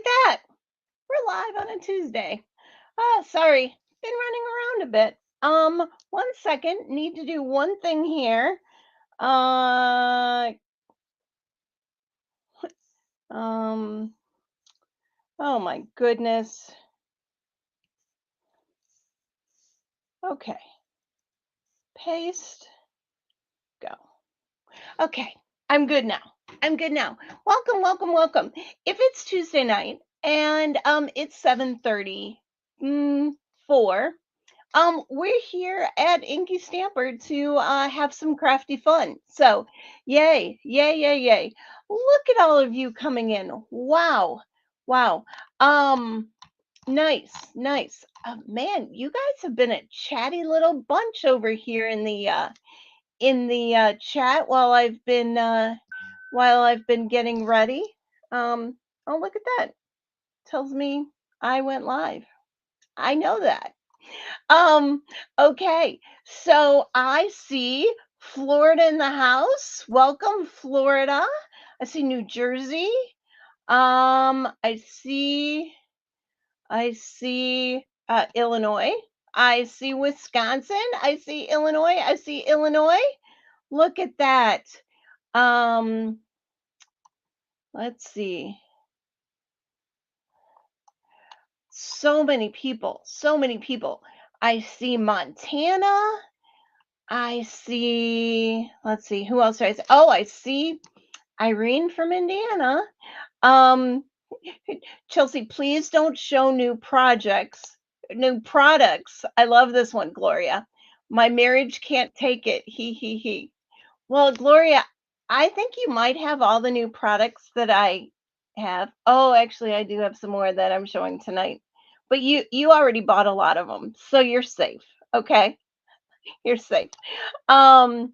at that. We're live on a Tuesday. Sorry, been running around a bit. 1 second. Need to do one thing here. Uh, um, oh my goodness. Okay, paste, go. Okay, I'm good now. I'm good now. Welcome, welcome, welcome. If it's Tuesday night and it's 7:30, 4. We're here at InkyStamper to have some crafty fun. So, yay, yay, yay, yay! Look at all of you coming in. Wow, wow. Um, nice, nice. Man, you guys have been a chatty little bunch over here in the chat while I've been getting ready. Oh, look at that. Tells me I went live. I know that. Um, okay. So I see Florida in the house. Welcome, Florida. I see New Jersey. I see Illinois. I see Wisconsin. I see Illinois. I see Illinois. Look at that. Um, let's see. So many people. So many people. I see Montana. I see, let's see, who else do I see? Oh, I see Irene from Indiana. Um, Chelsea, please don't show new products. I love this one, Gloria. My marriage can't take it. He, he. Well, Gloria, I think you might have all the new products that I have. Oh, actually, I do have some more that I'm showing tonight. But you already bought a lot of them, so you're safe. Okay, you're safe. Um,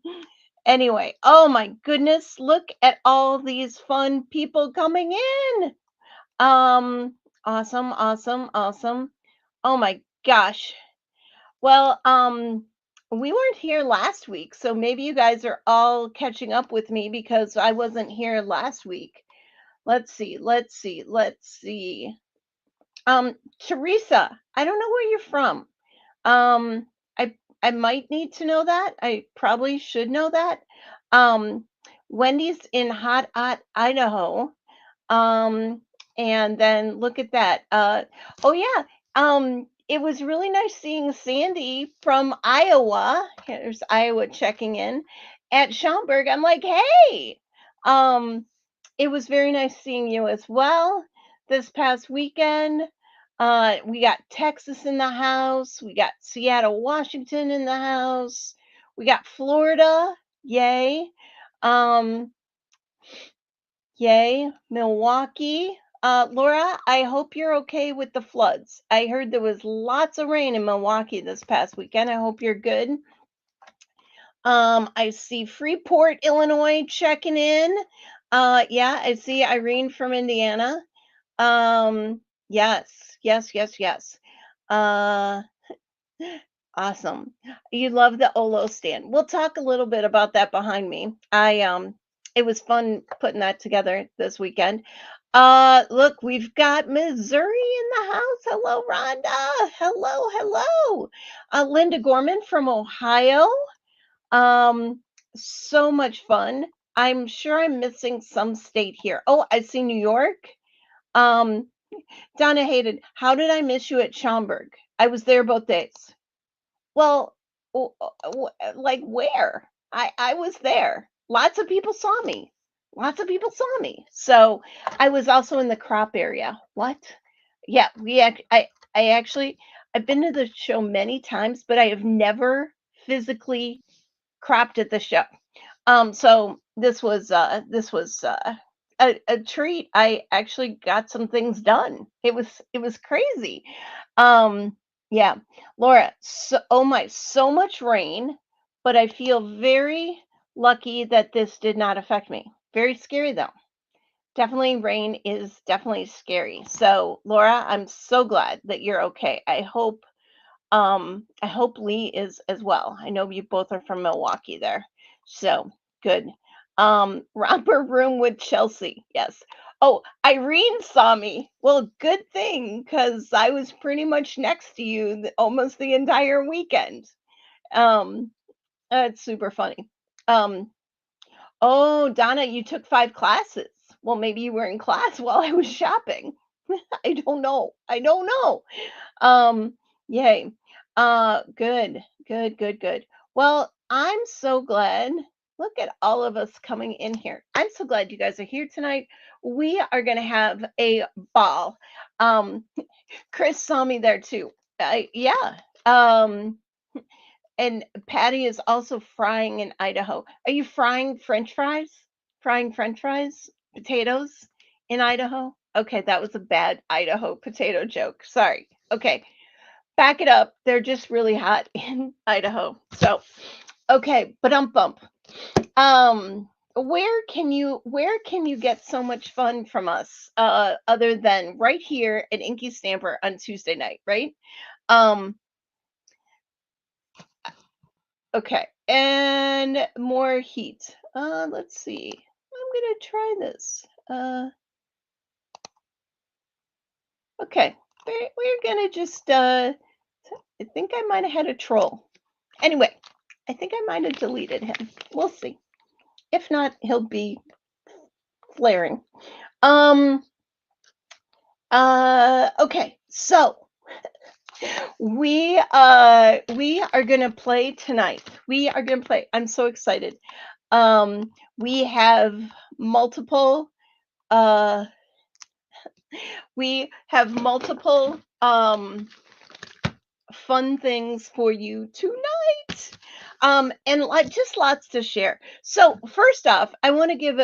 Anyway, oh my goodness, look at all these fun people coming in. Um, awesome, awesome, awesome. Oh my gosh. Well, we weren't here last week, so maybe you guys are all catching up with me because I wasn't here last week. Let's see, let's see, let's see. Teresa, I don't know where you're from. Um, I might need to know that. I probably should know that. Um, Wendy's in hot Idaho. Um, and then look at that. Oh yeah. It was really nice seeing Sandy from Iowa. Here's Iowa checking in at Schaumburg. I'm like, hey. Um, it was very nice seeing you as well this past weekend. We got Texas in the house. We got Seattle, Washington in the house. We got Florida. Yay. Um, Yay. Milwaukee. Laura, I hope you're okay with the floods. I heard there was lots of rain in Milwaukee this past weekend. I hope you're good. I see Freeport, Illinois checking in. Yeah, I see Irene from Indiana. Yes, yes, yes, yes. Uh, awesome. You love the Olo stand. We'll talk a little bit about that behind me. It was fun putting that together this weekend. Look, we've got Missouri in the house. Hello, Rhonda. Hello, hello. Linda Gorman from Ohio. Um, so much fun. I'm sure I'm missing some state here. Oh, I see New York. Um, Donna Hayden, how did I miss you at Schaumburg? I was there both days. Well, like where? I was there. Lots of people saw me. Lots of people saw me. So I was also in the crop area. What? Yeah, I actually I've been to the show many times, but I have never physically cropped at the show. So this was a treat. I actually got some things done. It was crazy. Um, yeah, Laura. So much rain, but I feel very lucky that this did not affect me. Very scary though. Definitely rain is definitely scary. So Laura, I'm so glad that you're okay. I hope Lee is as well. I know you both are from Milwaukee there. So good. Romper room with Chelsea. Yes. Oh, Irene saw me. Well, good thing because I was pretty much next to you almost the entire weekend. Um, it's super funny. Um, oh, Donna, you took 5 classes. Well, maybe you were in class while I was shopping. I don't know. I don't know. Um, yay. Good, good, good, good. Well, I'm so glad. Look at all of us coming in here. I'm so glad you guys are here tonight. We are going to have a ball. Um, Chris saw me there too. Yeah. Um, and Patty is also frying in Idaho. Are you frying French fries? Frying French fries? Potatoes in Idaho? Okay, that was a bad Idaho potato joke. Sorry. Okay, back it up. They're just really hot in Idaho. So, okay, but bump. Where can you get so much fun from us other than right here at InkyStamper on Tuesday night, right? Um, okay, and more heat. Let's see. I'm gonna try this. Okay, we're gonna just. I think I might have had a troll. Anyway, I think I might have deleted him. We'll see. If not, he'll be flaring. Um. Okay. So we are gonna play tonight. We are gonna play. I'm so excited. We have multiple. Uh, we have multiple fun things for you tonight. And like just lots to share. So first off, I want to give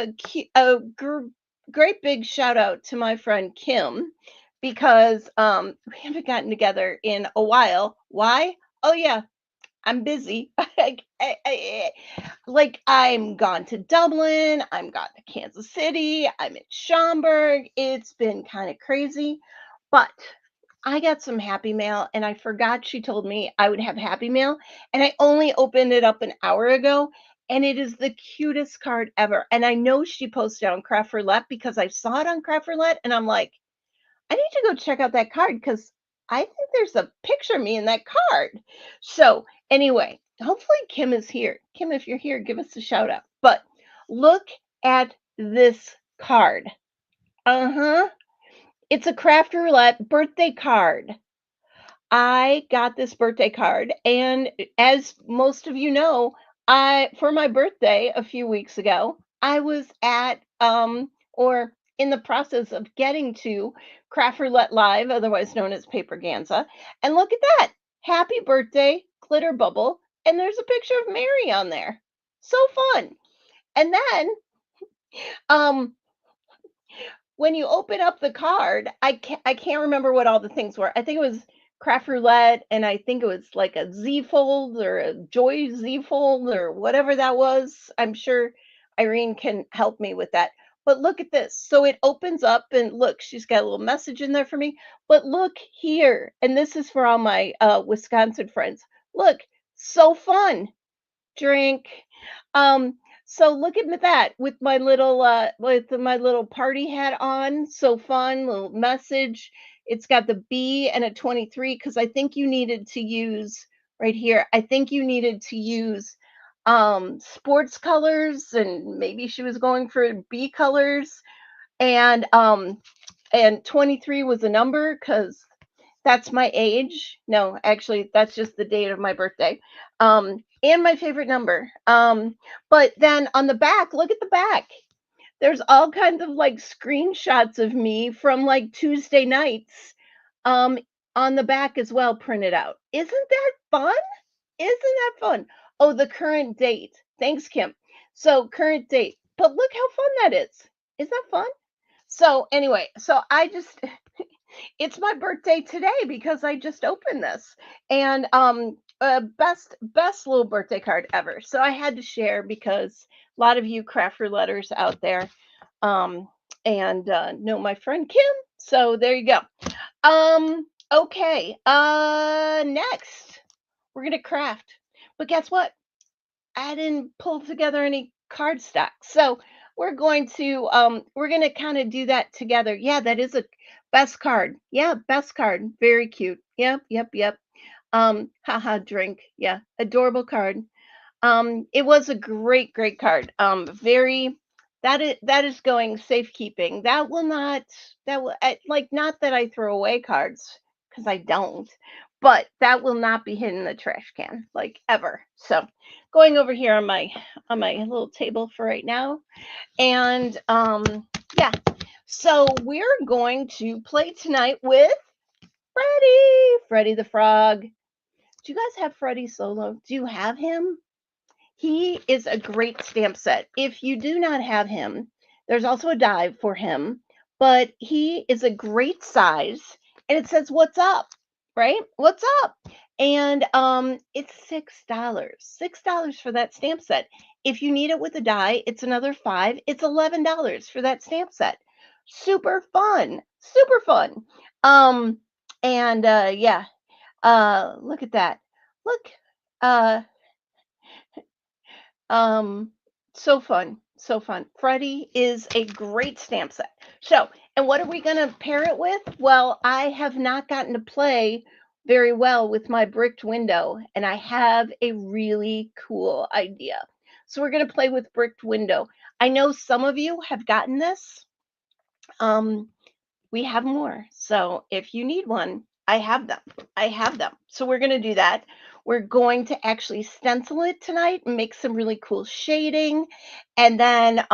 great big shout out to my friend Kim because we haven't gotten together in a while. Why? Oh yeah, I'm busy. Like I'm gone to Dublin, I'm gone to Kansas City, I'm in Schaumburg. It's been kind of crazy, but I got some Happy Mail and I forgot she told me I would have Happy Mail. And I only opened it up an hour ago. And it is the cutest card ever. And I know she posted it on Craft Roulette because I saw it on Craft Roulette. And I'm like, I need to go check out that card because I think there's a picture of me in that card. So, anyway, hopefully Kim is here. Kim, if you're here, give us a shout out. But look at this card. Uh huh. It's a Craft Roulette birthday card. I got this birthday card, and as most of you know, I for my birthday a few weeks ago, I was at or in the process of getting to Craft Roulette Live, otherwise known as Paper Ganza, and look at that. Happy birthday, glitter bubble, and there's a picture of Mary on there. So fun. And then um when you open up the card, I can't remember what all the things were. I think it was craft roulette, and I think it was like a Z fold or a Joy Z fold or whatever that was. I'm sure Irene can help me with that. But look at this. So it opens up, and look, she's got a little message in there for me. But look here, and this is for all my Wisconsin friends. Look, so fun drink. Um, so look at that with my little party hat on. So fun, little message. It's got the B and a 23 because I think you needed to use right here. I think you needed to use sports colors and maybe she was going for B colors and 23 was a number because that's my age. No, actually, that's just the date of my birthday. And my favorite number. But then on the back, look at the back. There's all kinds of like screenshots of me from like Tuesday nights um on the back as well printed out. Isn't that fun? Isn't that fun? Oh, the current date. Thanks, Kim. So current date. But look how fun that is. Is that fun? So anyway, so I just it's my birthday today because I just opened this. And best little birthday card ever. So I had to share because a lot of you crafter letters out there um and know my friend Kim. So there you go. Okay. Next we're gonna craft. But guess what? I didn't pull together any card stock. So we're going to kind of do that together. Yeah, that is a best card. Yeah, best card. Very cute. Yep, yep, yep. Haha, drink. Yeah, adorable card. It was a great, great card. Very that is going safekeeping. That will not that will like not that I throw away cards because I don't, but that will not be hit in the trash can like ever. So going over here on my little table for right now, and yeah. So we're going to play tonight with Freddy the Frog. Do you guys have Freddy solo? Do you have him? He is a great stamp set. If you do not have him, there's also a die for him, but he is a great size and it says what's up, right? What's up? And it's $6. $6 for that stamp set. If you need it with a die, it's another 5. It's $11 for that stamp set. Super fun. Super fun. Um and yeah, look at that. Look. Uh um, so fun, so fun. Freddie is a great stamp set. So, and what are we going to pair it with? Well, I have not gotten to play very well with my bricked window, and I have a really cool idea. So, we're going to play with bricked window. I know some of you have gotten this. Um, we have more. So if you need one, I have them. I have them. So we're going to do that. We're going to actually stencil it tonight and make some really cool shading. And then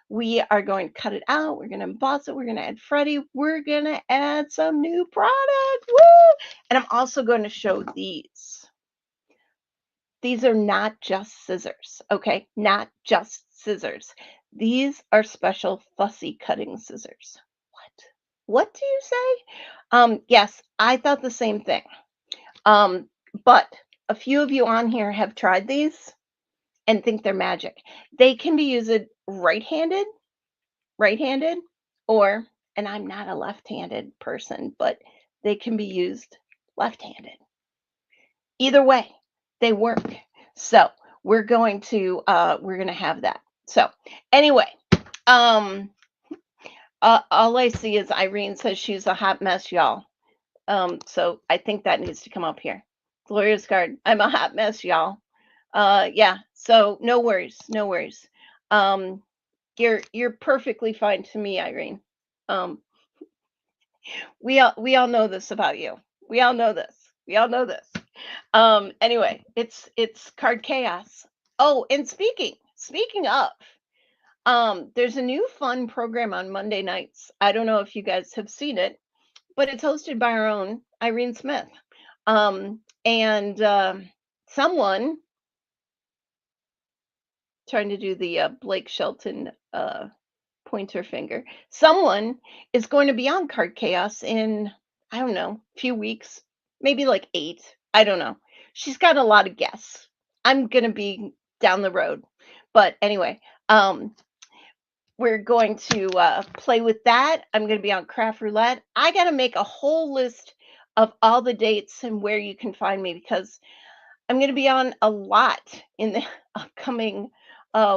we are going to cut it out. We're going to emboss it. We're going to add Freddie. We're going to add some new product. Woo! And I'm also going to show these. These are not just scissors, okay? Not just scissors. These are special fussy cutting scissors. What? What do you say? Yes, I thought the same thing. Um, but a few of you on here have tried these and think they're magic. They can be used right-handed, or, and I'm not a left-handed person, but they can be used left-handed. Either way, they work. So we're going to have that. So anyway, um, all I see is Irene says she's a hot mess, y'all. So I think that needs to come up here. Gloria's card. I'm a hot mess, y'all. Yeah. So no worries, no worries. Um, you're perfectly fine to me, Irene. Um, we all know this about you. We all know this. We all know this. Anyway, it's card chaos. Oh, and speaking of, there's a new fun program on Monday nights. I don't know if you guys have seen it, but it's hosted by our own Irene Smith. And someone trying to do the Blake Shelton pointer finger. Someone is going to be on Card Chaos in, I don't know, a few weeks, maybe like 8. I don't know. She's got a lot of guests. I'm going to be down the road. But anyway, we're going to play with that. I'm going to be on Craft Roulette. I got to make a whole list of all the dates and where you can find me because I'm going to be on a lot in the upcoming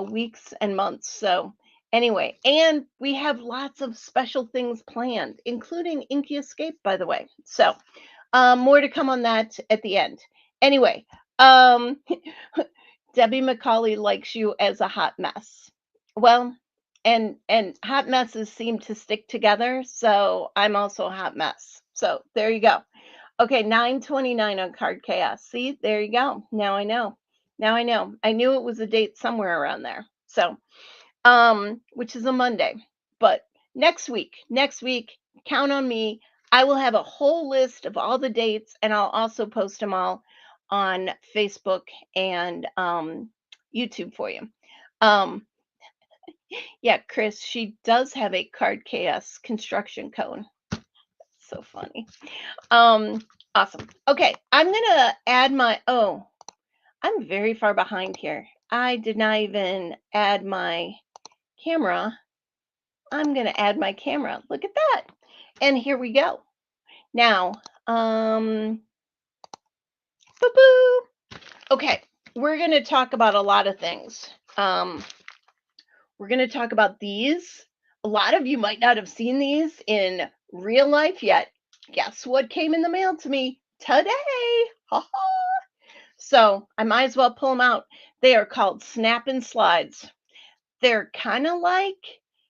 weeks and months. So, anyway, and we have lots of special things planned, including Inky Escape, by the way. So, more to come on that at the end. Anyway, um, Debbie McCauley likes you as a hot mess. Well, and hot messes seem to stick together, so I'm also a hot mess. So there you go. Okay, 9:29 on Card Chaos. See, there you go. Now I know. Now I know. I knew it was a date somewhere around there. So, which is a Monday. But next week, count on me. I will have a whole list of all the dates and I'll also post them all on Facebook and YouTube for you. Um, yeah, Chris, she does have a Card Chaos construction cone. So funny. Um, awesome. Okay, I'm gonna add I'm very far behind here. I did not even add my camera. I'm gonna add my camera. Look at that. And here we go. Now, boo-boo. Okay, we're gonna talk about a lot of things. We're going to talk about these. A lot of you might not have seen these in real life yet. Guess what came in the mail to me today? Ha ha. So I might as well pull them out. They are called Snap and Slides. They're kind of like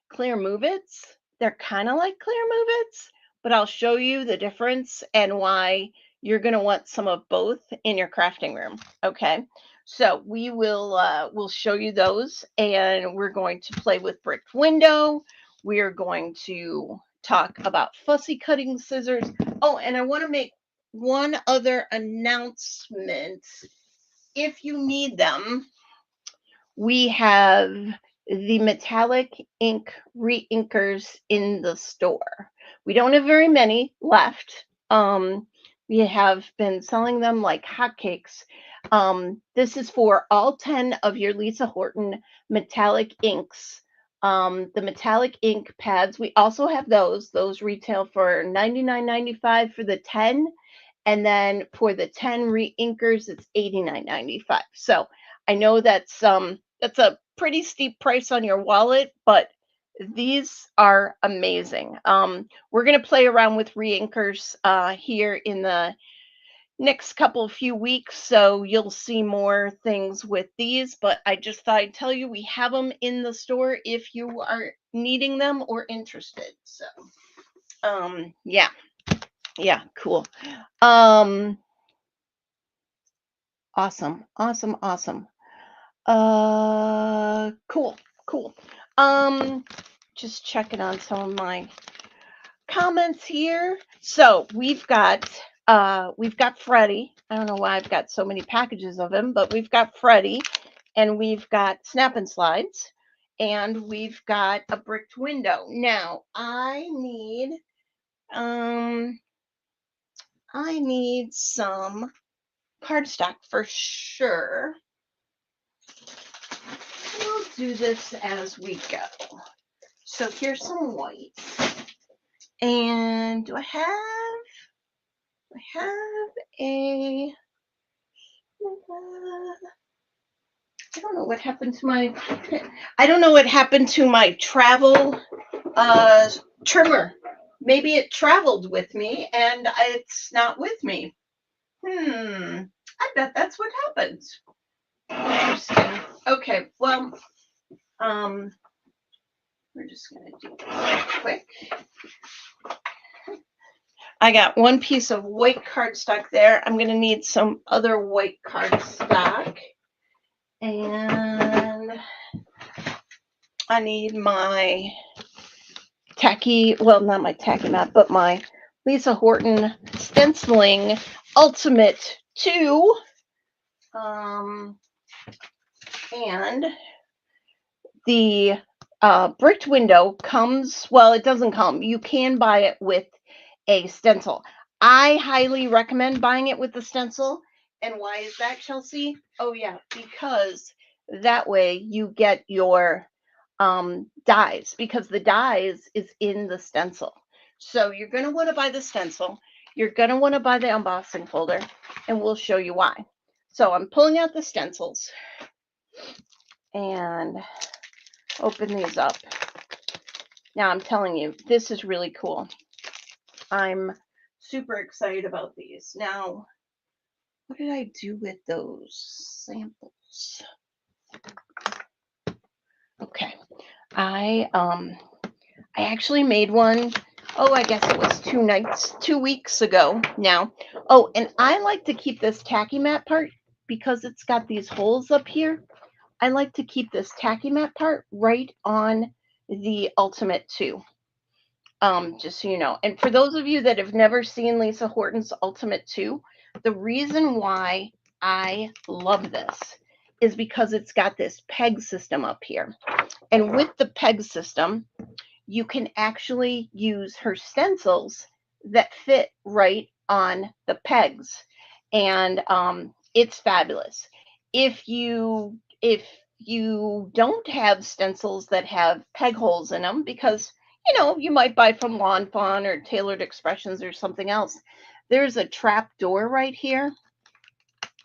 clear move-its. They're kind of like clear move-its, but I'll show you the difference and why you're going to want some of both in your crafting room. Okay. So we'll show you those, and we're going to play with bricked window. We are going to talk about fussy cutting scissors. Oh, and I want to make one other announcement. If you need them, we have the metallic ink re-inkers in the store. We don't have very many left. We have been selling them like hotcakes. This is for all 10 of your Lisa Horton metallic inks. The metallic ink pads, we also have those. Those retail for $99.95 for the 10. And then for the 10 re-inkers, it's $89.95. So I know that's a pretty steep price on your wallet, but these are amazing. We're going to play around with re-inkers here in the next few weeks, so you'll see more things with these, but I just thought I'd tell you we have them in the store if you are needing them or interested. So yeah, cool. Awesome. Cool. Just checking on some of my comments here. So we've got Freddie. I don't know why I've got so many packages of him, but we've got Freddie, and we've got Snap and Slides, and we've got a bricked window. Now I need some cardstock for sure. We'll do this as we go. So here's some white. And do I have a I don't know what happened to my travel trimmer. Maybe it traveled with me and it's not with me. I bet that's what happened. Interesting. Okay, well, we're just gonna do this quick. I got one piece of white cardstock there. I'm gonna need some other white cardstock, and I need my not my tacky mat, but my Lisa Horton Stenciling Ultimate 2. And the bricked window comes, well, it doesn't come. You can buy it with a stencil. I highly recommend buying it with the stencil. And why is that, Chelsea? Oh, yeah, because that way you get your dies, because the dies is in the stencil. So you're going to want to buy the stencil. You're going to want to buy the embossing folder, and we'll show you why. So I'm pulling out the stencils and open these up. Now I'm telling you, this is really cool. I'm super excited about these. Now, what did I do with those samples? Okay, I actually made one. Oh, I guess it was 2 weeks ago now. Oh, and I like to keep this tacky mat part because it's got these holes up here. I like to keep this tacky mat part right on the Ultimate 2. Just so you know. And for those of you that have never seen Lisa Horton's Ultimate 2, the reason why I love this is because it's got this peg system up here. And with the peg system, you can actually use her stencils that fit right on the pegs. And it's fabulous. If you don't have stencils that have peg holes in them, because you might buy from Lawn Fawn or Tailored Expressions or something else, there's a trap door right here,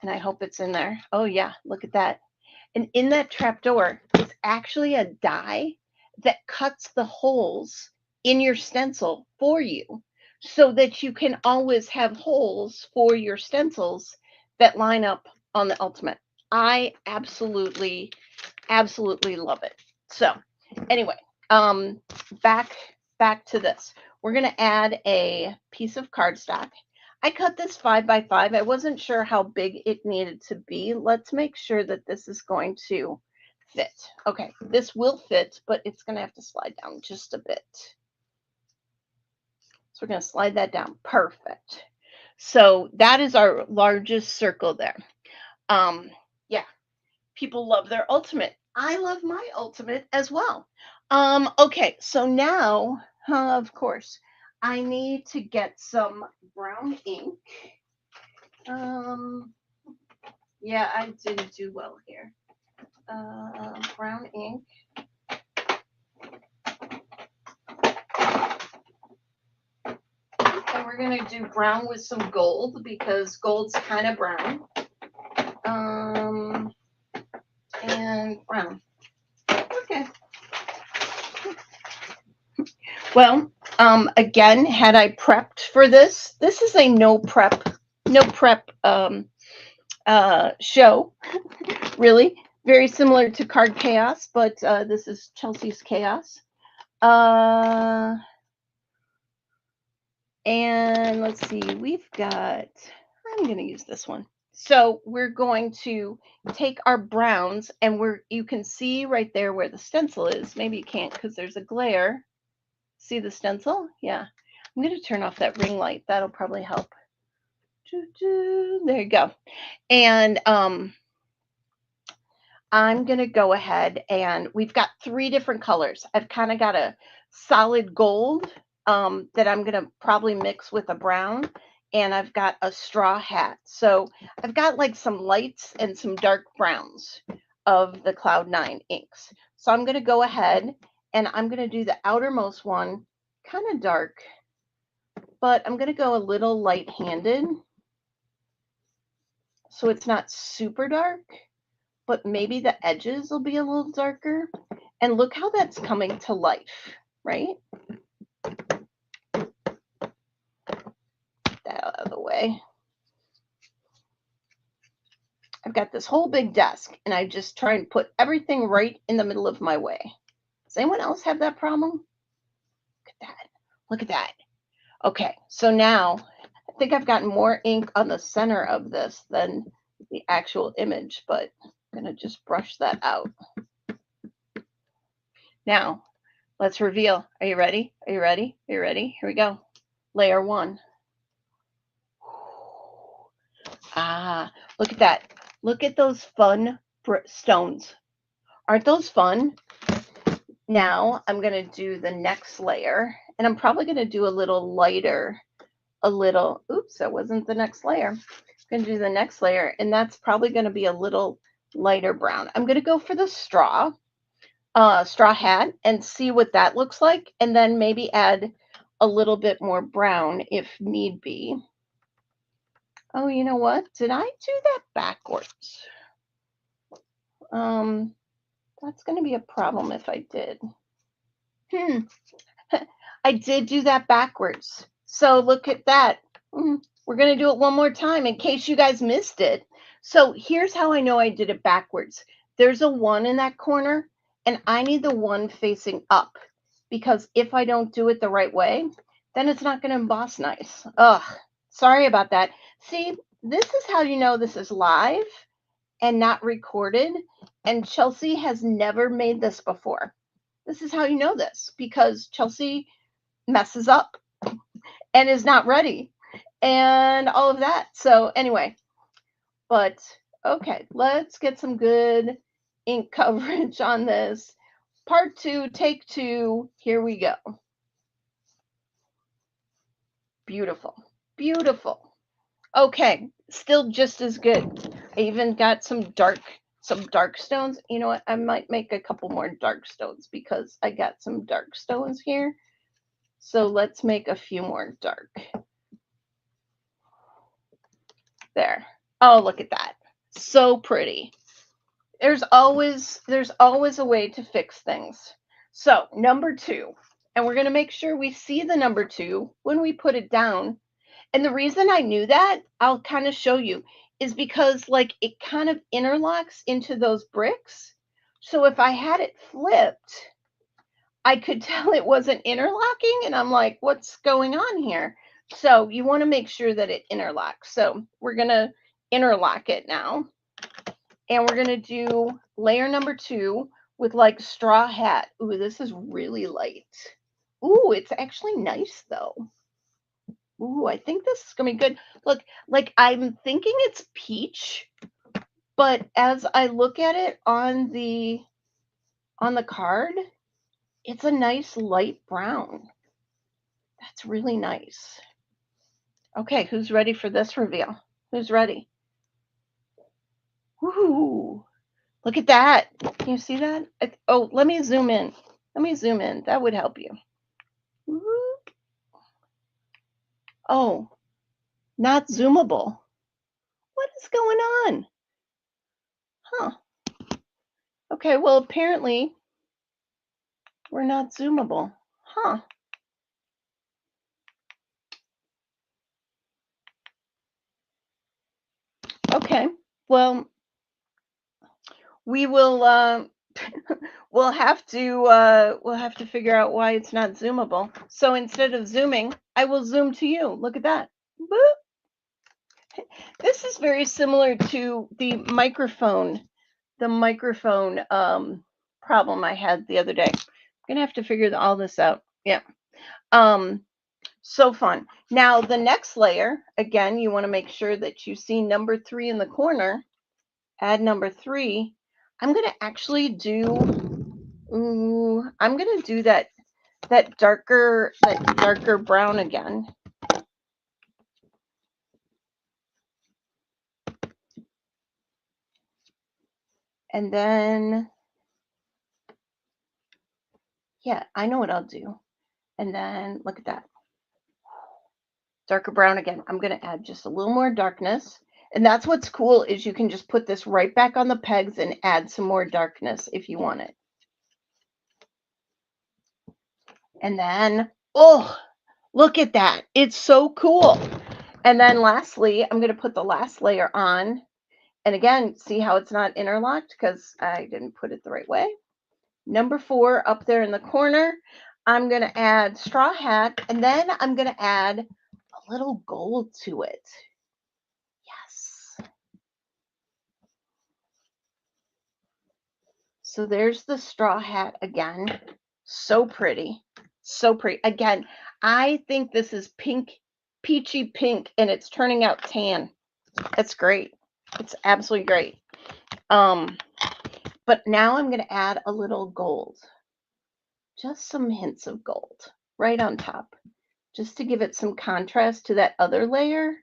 and I hope it's in there. Oh yeah, look at that. And in that trapdoor is actually a die that cuts the holes in your stencil for you so that you can always have holes for your stencils that line up on the Ultimate. I absolutely love it. So anyway, back to this. We're going to add a piece of cardstock. I cut this 5 by 5. I wasn't sure how big it needed to be. Let's make sure that this is going to fit. Okay, this will fit, but it's going to have to slide down just a bit. So we're going to slide that down. Perfect. So that is our largest circle there. Yeah, people love their Ultimate. I love my Ultimate as well. Okay, so now, of course, I need to get some brown ink. Yeah, I didn't do well here. Brown ink. And we're going to do brown with some gold because gold's kind of brown. And brown. Okay. Well, again, had I prepped for this, this is a no prep show, really. Very similar to Card Chaos, but this is Chelsea's Chaos. And let's see, we've got, I'm going to use this one. So we're going to take our browns, and you can see right there where the stencil is. Maybe you can't because there's a glare. See the stencil? Yeah. I'm going to turn off that ring light. That'll probably help. There you go. And I'm going to go ahead, and we've got 3 different colors. I've kind of got a solid gold that I'm going to probably mix with a brown, and I've got a straw hat. So I've got like some lights and some dark browns of the Cloud9 inks. So I'm going to go ahead, and I'm going to do the outermost one kind of dark, but I'm going to go a little light-handed so it's not super dark, but maybe the edges will be a little darker. And look how that's coming to life, right? Get that out of the way. I've got this whole big desk, and I just try and put everything right in the middle of my way. Does anyone else have that problem? Look at that. Look at that. Okay, so now I think I've gotten more ink on the center of this than the actual image, but I'm going to just brush that out. Now, let's reveal. Are you ready? Are you ready? Are you ready? Here we go. Layer 1. Ah, look at that. Look at those fun stones. Aren't those fun? Now I'm going to do the next layer, and I'm probably going to do a little lighter, oops, that wasn't the next layer. I'm going to do the next layer, and that's probably going to be a little lighter brown. I'm going to go for the straw hat and see what that looks like, and then maybe add a little bit more brown if need be. Oh, you know what? Did I do that backwards? That's going to be a problem if I did. I did do that backwards. So look at that. We're going to do it one more time in case you guys missed it. So here's how I know I did it backwards. There's a 1 in that corner, and I need the 1 facing up, because if I don't do it the right way, then it's not going to emboss nice. Ugh, sorry about that. See, this is how you know this is live and not recorded. And Chelsea has never made this before. This is how you know this, because Chelsea messes up and is not ready and all of that. So anyway, but okay, let's get some good ink coverage on this. Part 2, take 2, here we go. Beautiful, beautiful. Okay, still just as good. I even got some dark stones. You know what? I might make a couple more dark stones because I got some dark stones here. So let's make a few more dark. There. Oh, look at that. So pretty. There's always a way to fix things. So, number 2, and we're going to make sure we see the number 2 when we put it down. And the reason I knew that, I'll kind of show you, is because like it kind of interlocks into those bricks. So if I had it flipped, I could tell it wasn't interlocking, and I'm like, what's going on here? So you want to make sure that it interlocks. So we're going to interlock it now. And we're going to do layer number 2 with like straw hat. Ooh, this is really light. Ooh, it's actually nice though. Ooh, I think this is going to be good. Look, like I'm thinking it's peach, but as I look at it on the card, it's a nice light brown. That's really nice. Okay, who's ready for this reveal? Who's ready? Ooh, look at that. Can you see that? Oh, let me zoom in. Let me zoom in. That would help you. Ooh. Oh, not zoomable. What is going on? Huh. Okay, well, apparently we're not zoomable. Huh. Okay. Well, we will we'll have to figure out why it's not zoomable. So instead of zooming, I will zoom to you. Look at that. Boop. This is very similar to the microphone problem I had the other day. I'm gonna have to figure all this out. Yeah. Um so fun. Now the next layer, again, you want to make sure that you see number 3 in the corner. Add number 3. I'm gonna actually do I'm gonna do that darker brown again. And then, yeah, I know what I'll do. And then look at that. Darker brown again. I'm gonna add just a little more darkness. And that's what's cool is you can just put this right back on the pegs and add some more darkness if you want it. And then, oh, look at that. It's so cool. And then lastly, I'm going to put the last layer on. And again, see how it's not interlocked because I didn't put it the right way. Number 4 up there in the corner, I'm going to add straw hat, and then I'm going to add a little gold to it. Yes. So there's the straw hat again. So pretty. So pretty. Again, I think this is pink, peachy pink, and it's turning out tan. It's great. It's absolutely great. But now I'm going to add a little gold. Just some hints of gold right on top, just to give it some contrast to that other layer.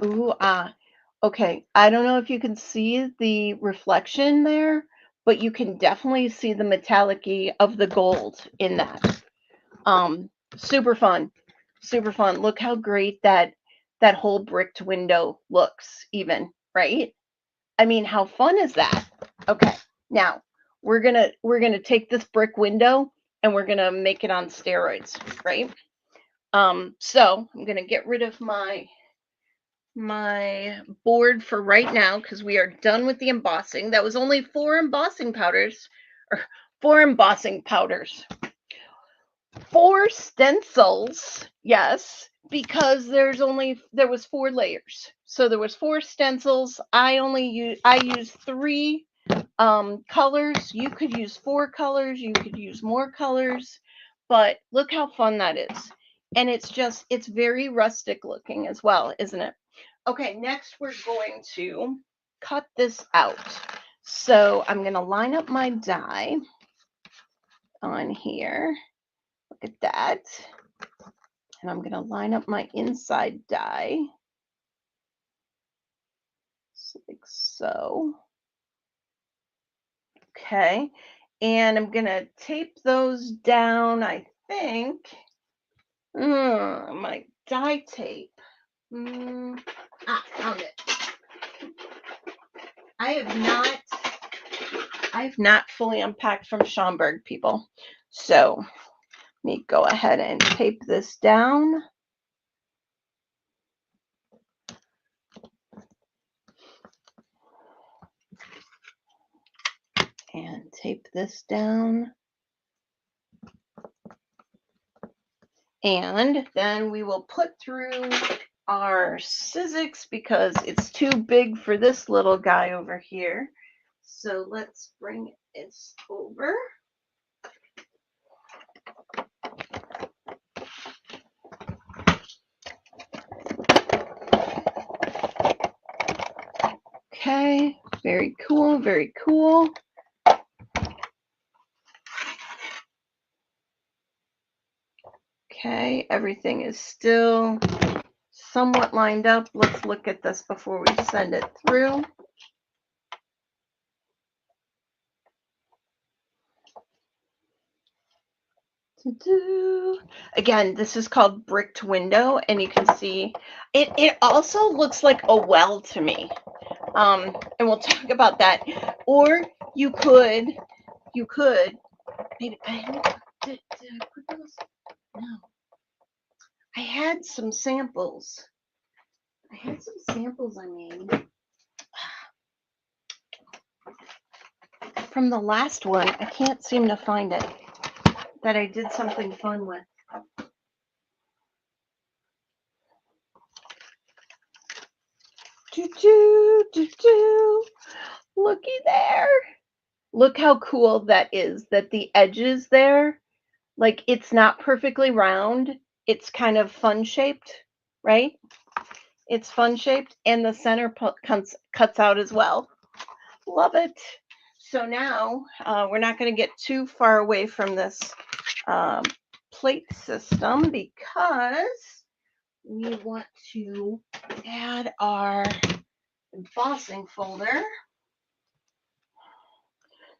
Ooh, ah. Okay, I don't know if you can see the reflection there, but you can definitely see the metallic-y of the gold in that. Super fun. Super fun. Look how great that whole bricked window looks even, right? I mean, how fun is that? Okay. Now, we're going to take this brick window and we're going to make it on steroids, right? So, I'm going to get rid of my board for right now because we are done with the embossing. That was only 4 embossing powders, or 4 embossing powders. 4 stencils, yes, because there was 4 layers. So there was 4 stencils. I used 3 colors. You could use 4 colors, you could use more colors, but look how fun that is. And it's very rustic looking as well, isn't it? Okay, next we're going to cut this out. So I'm going to line up my die on here. Look at that. And I'm going to line up my inside die. Like so. Okay. And I'm going to tape those down, I think. My dye tape. Found it. I have not fully unpacked from Schaumburg, people. So let me go ahead and tape this down. And tape this down. And then we will put through our Sizzix because it's too big for this little guy over here. So let's bring this over. Okay, very cool, very cool. Okay, everything is still somewhat lined up. Let's look at this before we send it through. Again, this is called bricked window, and you can see it also looks like a well to me. And we'll talk about that. Or you could maybe did I put those? No. I had some samples. I made from the last one. I can't seem to find it that I did something fun with. Looky there. Look how cool that is, that the edges there, like it's not perfectly round. It's kind of fun shaped, right? It's fun shaped, and the center cuts out as well. Love it. So now we're not going to get too far away from this plate system because we want to add our embossing folder.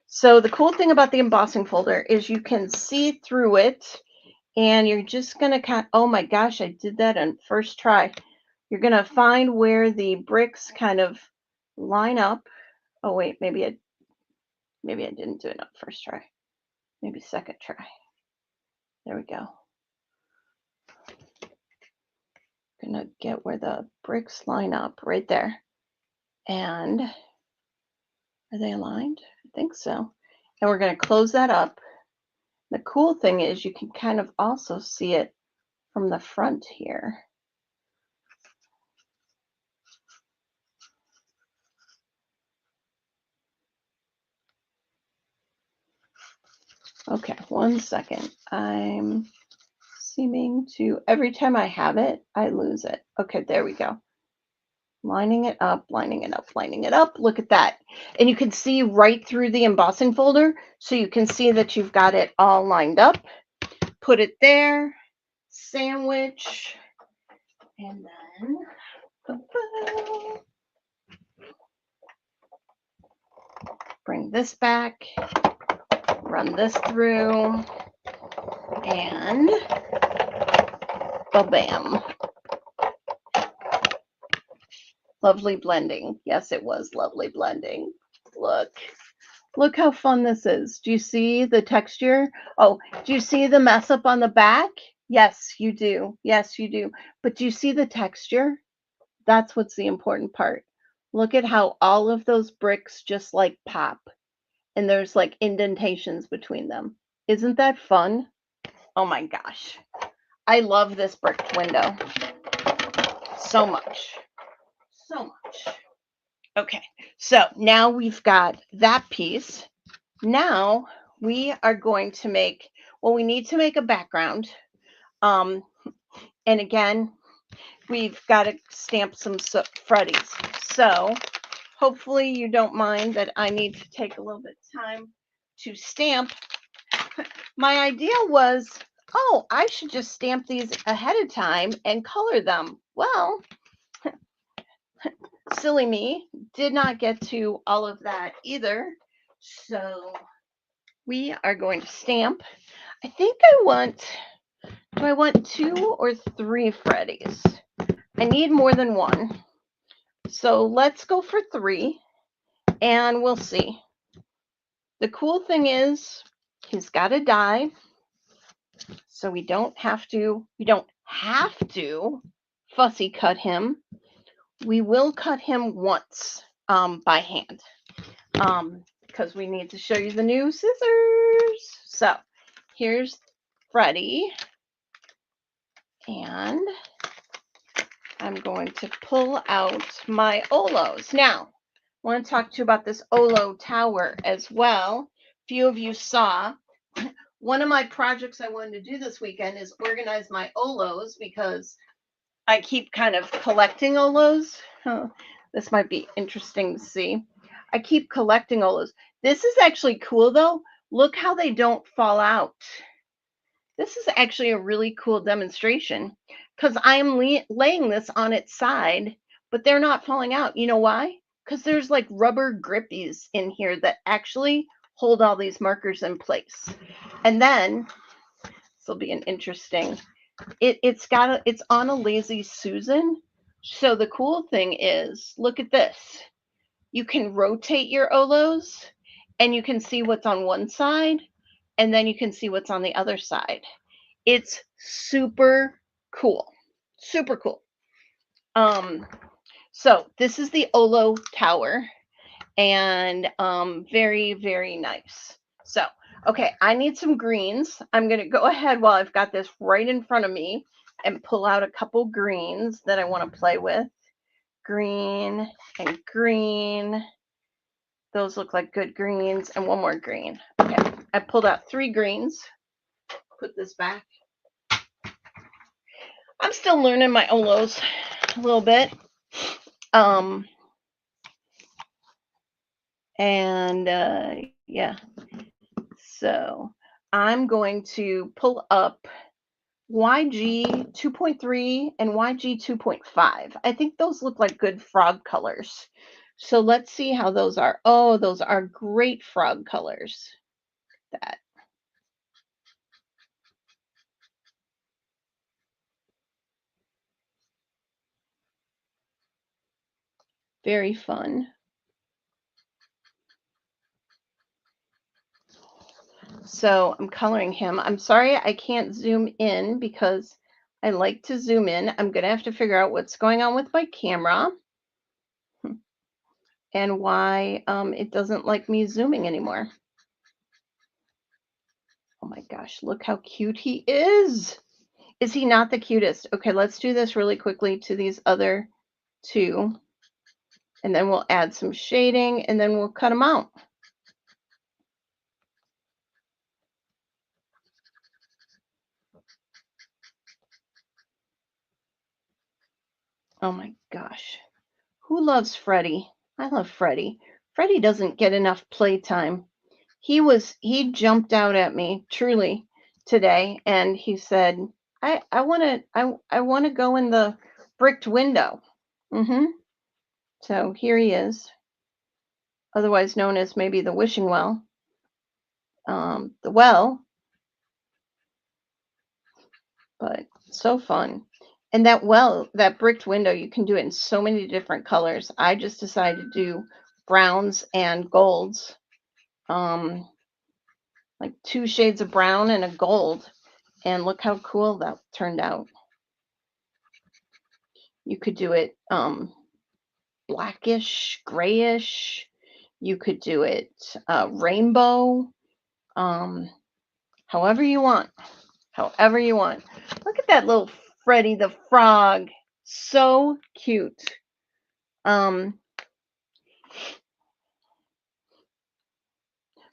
So the cool thing about the embossing folder is you can see through it, and you're just going to oh my gosh, I did that on first try. You're going to find where the bricks kind of line up. Oh wait, maybe I didn't do it on first try. Maybe second try. There we go. Gonna get where the bricks line up right there. And are they aligned? I think so. And we're going to close that up. The cool thing is you can kind of also see it from the front here. Okay, 1 second. I'm seeming to, every time I have it, I lose it. Okay, there we go. Lining it up, lining it up, lining it up. Look at that. And you can see right through the embossing folder. So you can see that you've got it all lined up. Put it there, sandwich, and then bring this back, run this through, and ba-bam. Lovely blending. Yes, it was lovely blending. Look how fun this is. Do you see the texture? Oh, do you see the mess up on the back? Yes, you do. Yes, you do. But do you see the texture? That's what's the important part. Look at how all of those bricks just like pop, and there's like indentations between them. Isn't that fun? Oh my gosh. I love this bricked window so much. So much. Okay, so now we've got that piece. Now we are going to make, well, we need to make a background. And again, we've got to stamp some Freddies. So hopefully you don't mind that I need to take a little bit of time to stamp. My idea was, oh, I should just stamp these ahead of time and color them. Well, silly me, did not get to all of that either. So we are going to stamp. I think I want, do I want 2 or 3 Freddies? I need more than one. So let's go for 3 and we'll see. The cool thing is he's got to die. So we don't have to fussy cut him. We will cut him once by hand because we need to show you the new scissors. So here's Freddie, and I'm going to pull out my Olos. Now, I want to talk to you about this Olo tower as well. A few of you saw one of my projects I wanted to do this weekend is organize my Olos because I keep kind of collecting Olos. Oh, this might be interesting to see. I keep collecting Olos. This is actually cool though. Look how they don't fall out. This is actually a really cool demonstration because I am laying this on its side, but they're not falling out. You know why? Because there's like rubber grippies in here that actually hold all these markers in place. And then this will be an interesting. It's on a Lazy Susan. So the cool thing is, look at this. You can rotate your Olos and you can see what's on one side and then you can see what's on the other side. It's super cool. Super cool. So this is the Olo Tower and very, very nice. So, okay, I need some greens. I'm going to go ahead while I've got this right in front of me and pull out a couple greens that I want to play with. Green and green. Those look like good greens, and one more green. Okay, I pulled out 3 greens. Put this back. I'm still learning my Olos a little bit. Yeah. So I'm going to pull up YG 2.3 and YG 2.5. I think those look like good frog colors. So let's see how those are. Oh, those are great frog colors. That. Very fun. So I'm coloring him. I'm sorry I can't zoom in because I like to zoom in. I'm going to have to figure out what's going on with my camera and why it doesn't like me zooming anymore. Oh my gosh, look how cute he is. Is he not the cutest? Okay, let's do this really quickly to these other 2. And then we'll add some shading and then we'll cut them out. Oh my gosh. Who loves Freddie? I love Freddie. Freddie doesn't get enough playtime. He jumped out at me truly today and he said, I want to go in the bricked window. So here he is, otherwise known as maybe the wishing well. The well, but so fun. And that bricked window, you can do it in so many different colors. I just decided to do browns and golds. Like 2 shades of brown and a gold. And look how cool that turned out. You could do it blackish, grayish. You could do it rainbow. However you want. However you want. Look at that little Freddy the Frog. So cute.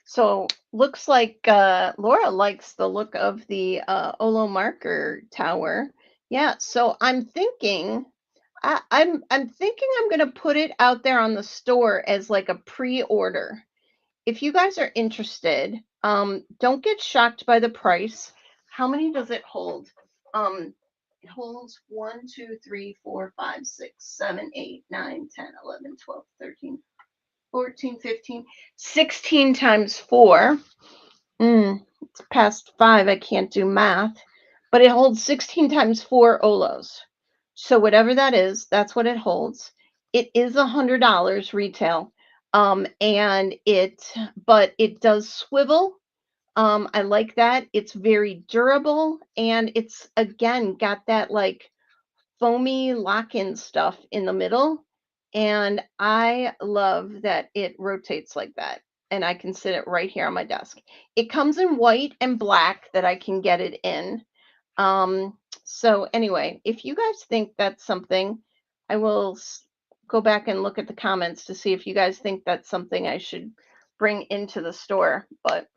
So looks like Laura likes the look of the Olo marker tower. Yeah, so I'm thinking I'm thinking I'm gonna put it out there on the store as like a pre-order. If you guys are interested, don't get shocked by the price. How many does it hold? It holds 1, 2, 3, 4, 5, 6, 7, 8, 9, 10, 11, 12, 13, 14, 15, 16 times 4. It's past 5. I can't do math. but it holds 16 times 4 Olos. So whatever that is, that's what it holds. It is $100 retail. And but it does swivel. I like that. It's very durable, and it's again got that like foamy lock-in stuff in the middle. And I love that it rotates like that. And I can sit it right here on my desk. It comes in white and black that I can get it in. So anyway, if you guys think that's something, I will go back and look at the comments to see if you guys think that's something I should bring into the store. But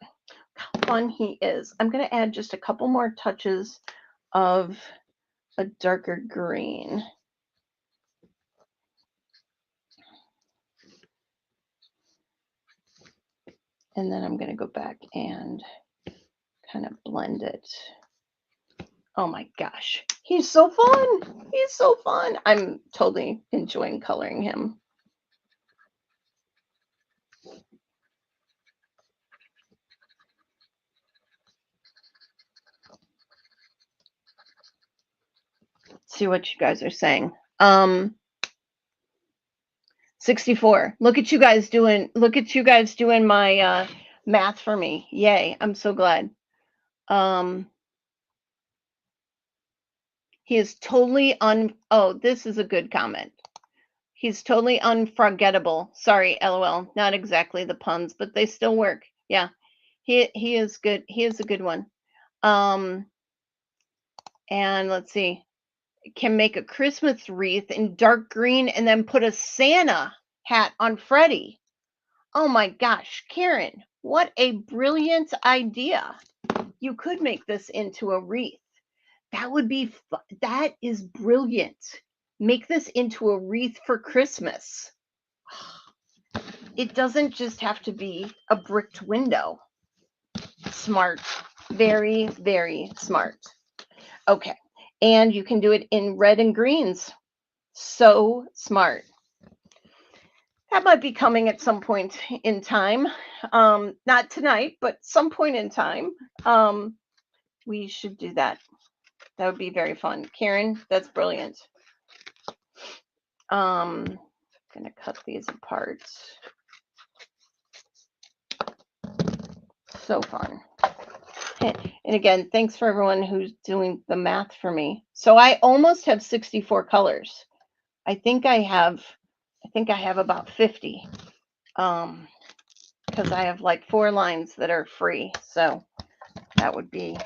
how fun he is. I'm going to add just a couple more touches of a darker green. And then I'm going to go back and kind of blend it. Oh my gosh, he's so fun. He's so fun. I'm totally enjoying coloring him. Let's see what you guys are saying. 64. Look at you guys doing my math for me. Yay. I'm so glad. He is totally oh, this is a good comment. He's totally unforgettable. Sorry, LOL. Not exactly the puns, but they still work. Yeah. He is good. He is a good one. And let's see. Can make a Christmas wreath in dark green and then put a Santa hat on Freddie. Oh my gosh, Karen, what a brilliant idea. You could make this into a wreath. That would be that is brilliant. Make this into a wreath for Christmas. It doesn't just have to be a bricked window. Smart. Very, very smart. Okay. And you can do it in red and greens. So smart. That might be coming at some point in time. Not tonight, but some point in time. We should do that. That would be very fun. Karen, that's brilliant. I'm gonna cut these apart. So fun. And again, thanks for everyone who's doing the math for me. So I almost have 64 colors. I think I have about 50. Because I have like 4 lines that are free. So that would be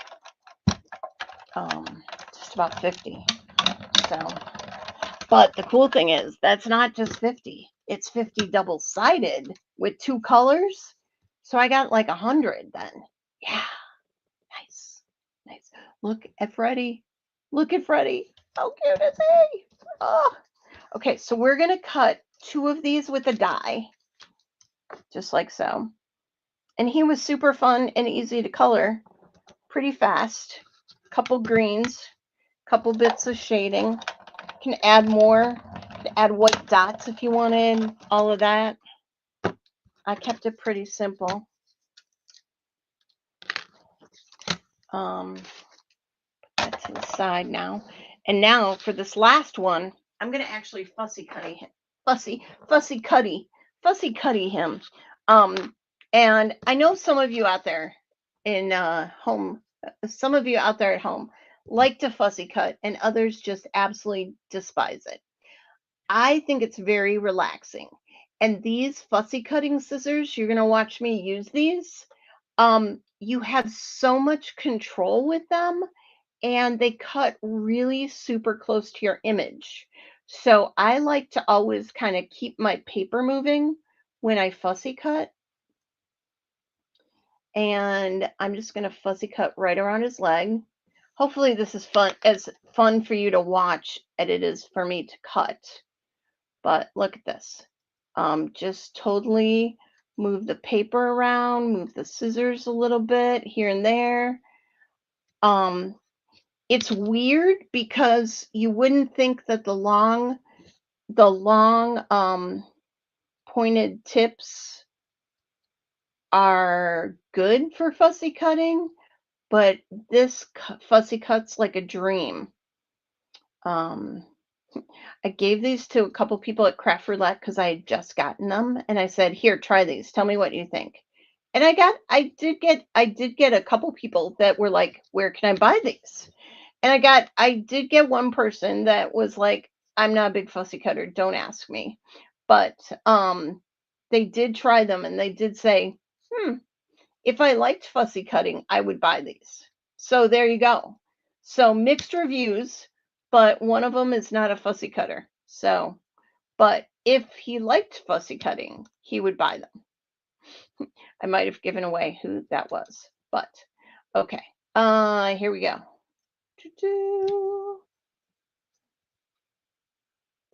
just about 50. So, but the cool thing is that's not just 50. It's 50 double-sided with 2 colors. So I got like 100 then. Yeah. Nice. Nice. Look at Freddie. Look at Freddie. How cute is he? Oh. Okay, so we're going to cut 2 of these with a die. Just like so. And he was super fun and easy to color. Pretty fast. Couple greens. Couple bits of shading. You can add more. You can add white dots if you wanted. All of that. I kept it pretty simple. Put that to the side now. And now for this last one, I'm going to actually fussy cutty him. And I know some of you out there in home, some of you out there at home like to fussy cut, and others just absolutely despise it. I think it's very relaxing. And these fussy cutting scissors, you're going to watch me use these. You have so much control with them, and they cut really super close to your image. So I like to always kind of keep my paper moving when I fussy cut. And I'm just going to fussy cut right around his leg. Hopefully this is as fun for you to watch as it is for me to cut. But look at this. Just totally move the paper around, move the scissors a little bit here and there. It's weird because you wouldn't think that the long pointed tips are good for fussy cutting, but this fussy cut's like a dream. Um, I gave these to a couple people at Craft Roulette because I had just gotten them, and I said, "Here, try these. Tell me what you think." And I did get a couple people that were like, "Where can I buy these?" And I did get one person that was like, "I'm not a big fussy cutter. Don't ask me." But they did try them, and they did say, "Hmm, if I liked fussy cutting, I would buy these." So there you go. So mixed reviews, but one of them is not a fussy cutter. So, but if he liked fussy cutting, he would buy them. I might have given away who that was, but okay. Here we go. Do-do,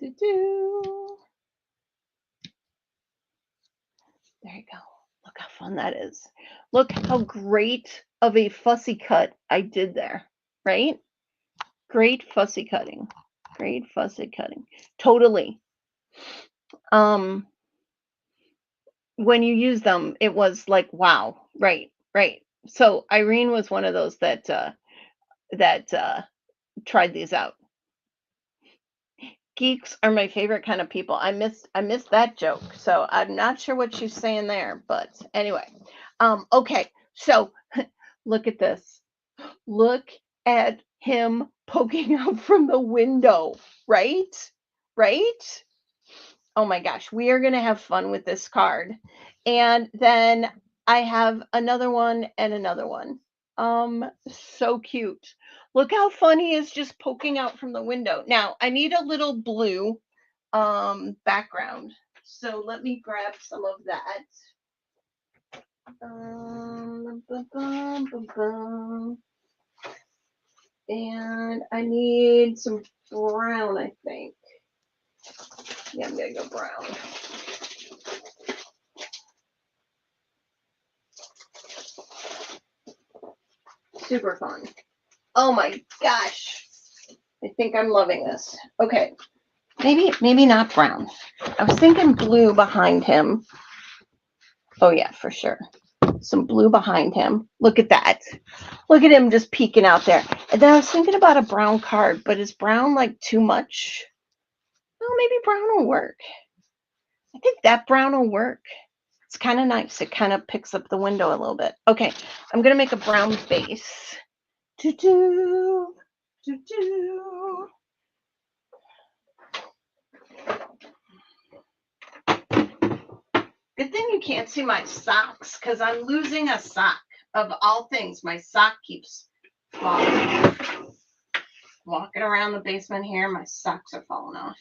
do-do. There you go. Look how fun that is. Look how great of a fussy cut I did there, right? Great fussy cutting. Great fussy cutting. Totally. Um, when you use them, it was like, wow. Right, right. So Irene was one of those that tried these out. Geeks are my favorite kind of people. I missed that joke. So I'm not sure what she's saying there, but anyway. Okay. So look at this. Look at him poking out from the window, right? Right? Oh my gosh, we are going to have fun with this card. And then I have another one and another one. So cute. Look how fun he is just poking out from the window. Now, I need a little blue background. So let me grab some of that. And I need some brown, I think. Yeah, I'm going to go brown. Super fun. Oh my gosh. I think I'm loving this. Okay. Maybe not brown. I was thinking blue behind him. Oh yeah, for sure. Some blue behind him. Look at that. Look at him just peeking out there. And then I was thinking about a brown card, but is brown like too much? Oh, maybe brown will work. I think that brown will work. It's kind of nice. It kind of picks up the window a little bit. Okay, I'm going to make a brown base. Do-do, do-do. Good thing you can't see my socks because I'm losing a sock. Of all things, my sock keeps falling. Walking around the basement here, my socks are falling off.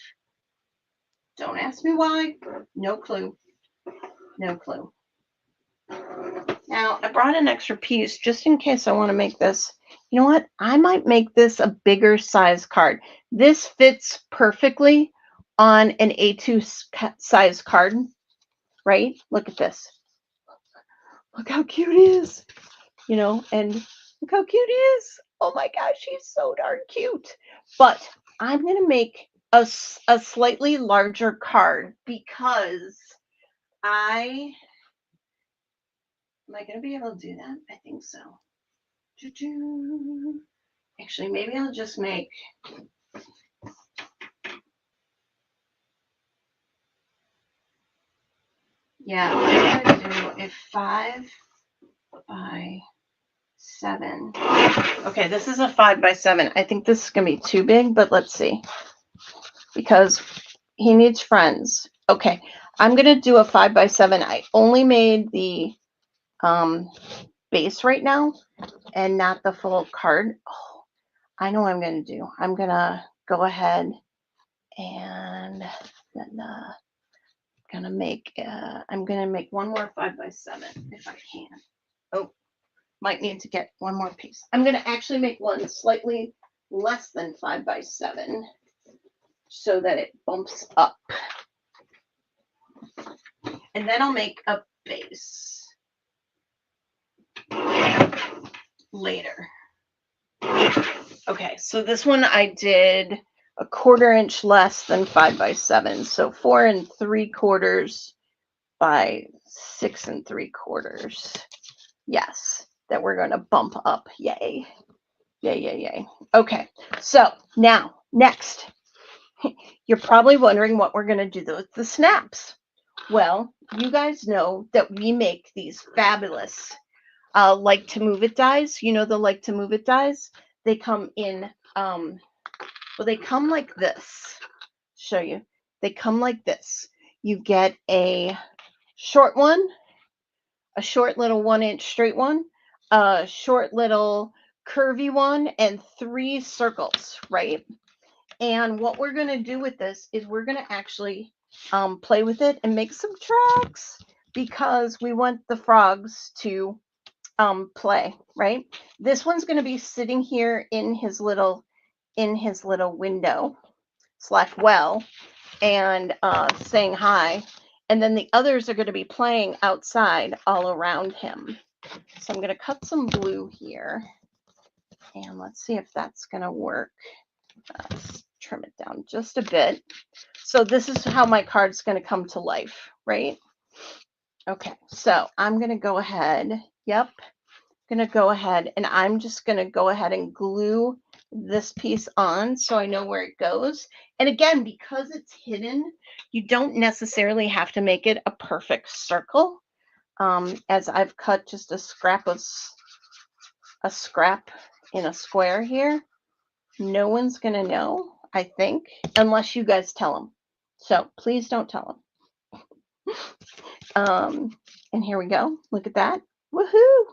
Don't ask me why. No clue. No clue. Now, I brought an extra piece just in case I want to make this. You know what? I might make this a bigger size card. This fits perfectly on an A2 size card, right? Look at this. Look how cute he is. You know, and look how cute he is. Oh my gosh, he's so darn cute. But I'm going to make a slightly larger card because am I going to be able to do that? I think so. Actually, maybe I'll just make I'm going to do a 5 by 7. Okay, this is a 5 by 7. I think this is going to be too big, but let's see. Because he needs friends. Okay, I'm going to do a 5 by 7. I only made the base right now and not the full card. Oh, I know what I'm going to do. I'm going to go ahead and then I'm going to make one more 5 by 7 if I can. Oh, might need to get one more piece. I'm going to actually make one slightly less than 5 by 7 so that it bumps up. And then I'll make a base later. Okay, so this one I did a 1/4 inch less than 5 by 7. So 4 3/4 by 6 3/4. Yes. that we're going to bump up. Yay. Yay, yay, yay. Okay, so now, next, you're probably wondering what we're going to do with the snaps. Well, you guys know that we make these fabulous like to move it dies. You know the like to move it dies? They come in, well, they come like this. Show you. They come like this. You get a short one, a short little 1-inch straight one, a short little curvy one, and 3 circles, right? And what we're going to do with this is we're going to actually play with it and make some tracks because we want the frogs to play, right? This one's going to be sitting here in his little window / well and saying hi. And then the others are going to be playing outside all around him. So I'm going to cut some blue here. And let's see if that's going to work. Let's trim it down just a bit. So this is how my card's going to come to life, right? Okay, so I'm going to go ahead. Yep. I'm going to go ahead and I'm just going to go ahead and glue this piece on so I know where it goes. And again, because it's hidden, you don't necessarily have to make it a perfect circle. As I've cut just a scrap in a square here. No one's going to know, I think, unless you guys tell them. So please don't tell them. And here we go. Look at that. Woohoo!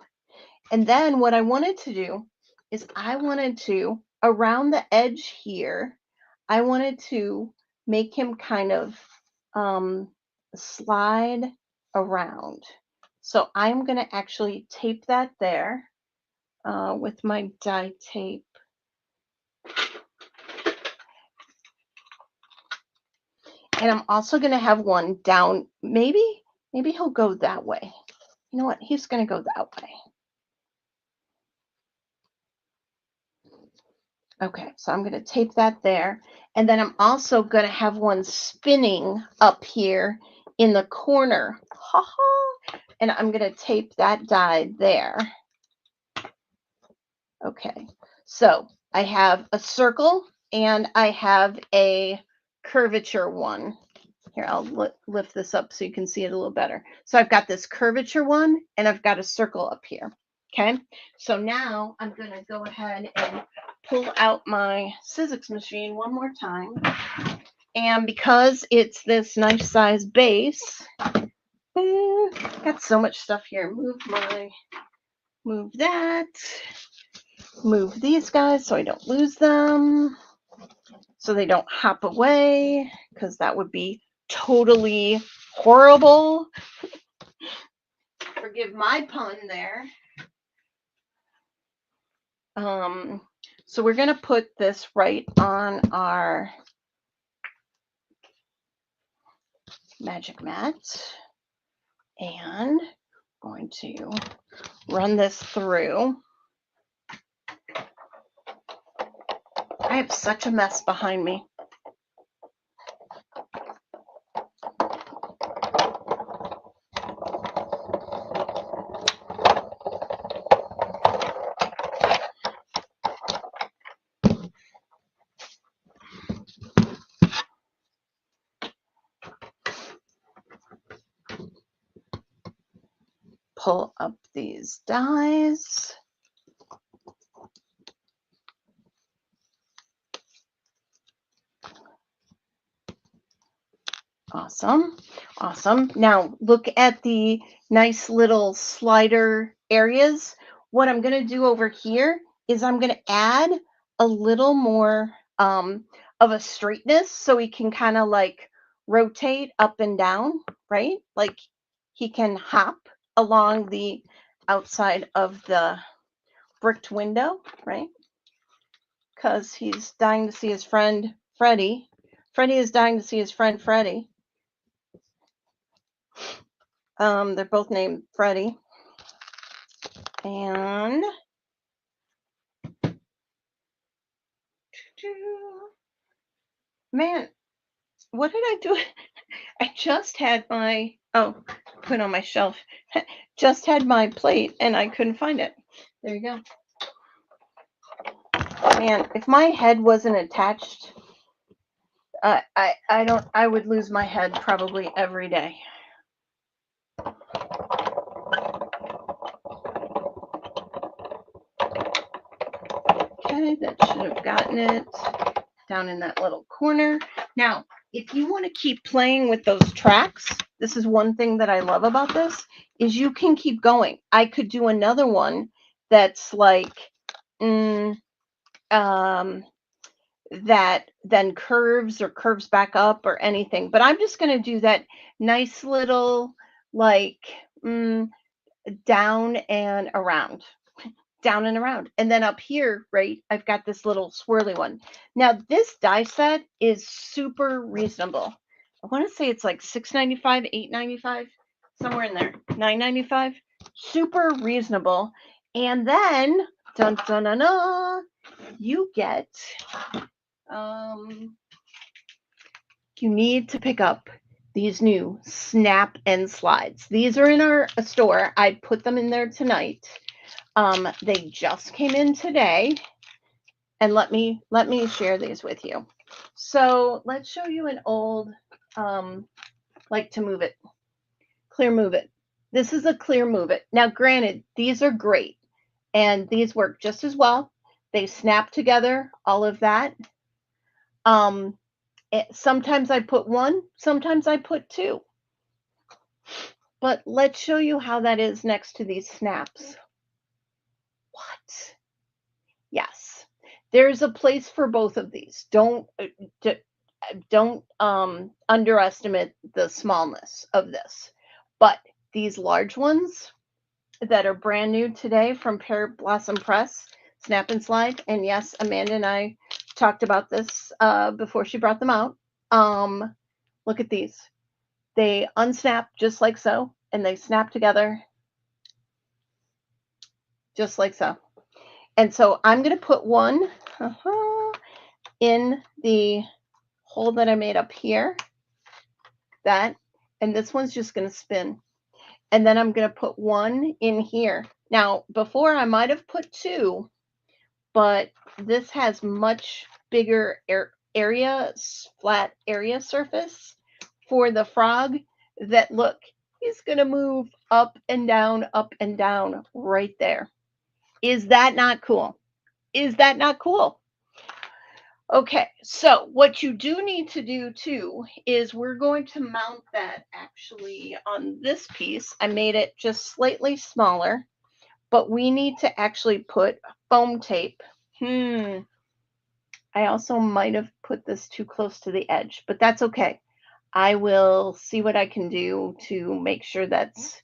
And then what I wanted to do is I wanted to, around the edge here, I wanted to make him kind of slide around. So I'm going to actually tape that there with my die tape. And I'm also going to have one down. Maybe he'll go that way. You know what? He's going to go that way. Okay, so I'm going to tape that there. And then I'm also going to have one spinning up here in the corner. And I'm going to tape that die there. Okay, so I have a circle and I have a curvature one. Here, I'll lift this up so you can see it a little better. So I've got this curvature one and I've got a circle up here. Okay, so now I'm going to go ahead and pull out my Sizzix machine one more time. And because it's this nice size base, got so much stuff here. Move that. Move these guys so I don't lose them. So they don't hop away, because that would be totally horrible. Forgive my pun there. So we're going to put this right on our magic mat. And going to run this through. I have such a mess behind me. Pull up these dies. Awesome. Awesome. Now look at the nice little slider areas. What I'm going to do over here is I'm going to add a little more of a straightness so he can kind of like rotate up and down, right? Like he can hop along the outside of the bricked window, right? Because he's dying to see his friend Freddie. Freddie is dying to see his friend Freddie. They're both named Freddie. And man, what did I do? I just had my, oh, put on my shelf. Just had my plate and I couldn't find it. There you go. Man, if my head wasn't attached, I would lose my head probably every day. Okay, that should have gotten it down in that little corner. Now, if you want to keep playing with those tracks, this is one thing that I love about this, is you can keep going. I could do another one that's like, that then curves or curves back up or anything. But I'm just going to do that nice little like down and around, down and around. And then up here, right, I've got this little swirly one. Now this die set is super reasonable. I want to say it's like $6.95, $8.95, somewhere in there, $9.95. Super reasonable. And then, dun, dun, dun, dun, you get, you need to pick up these new Snap and Slides. These are in our store. I put them in there tonight. They just came in today, and let me share these with you. So let's show you an old, like to move it, clear move it. This is a clear move it. Now, granted, these are great, and these work just as well. They snap together, all of that. Sometimes I put one, sometimes I put two. But let's show you how that is next to these snaps. What? Yes, there's a place for both of these. Don't underestimate the smallness of this. But these large ones that are brand new today from Pear Blossom Press, Snap and Slide, and yes, Amanda and I talked about this before she brought them out. Look at these. They unsnap just like so, and they snap together just like so. And so I'm going to put one in the hole that I made up here, that, and this one's just going to spin. And then I'm going to put one in here. Now, before I might have put two, but this has much bigger area, flat area surface for the frog that, look, he's going to move up and down right there. Is that not cool? Is that not cool? Okay, so what you do need to do too is we're going to mount that actually on this piece. I made it just slightly smaller, but we need to actually put foam tape. I also might have put this too close to the edge, but that's okay. I will see what I can do to make sure that's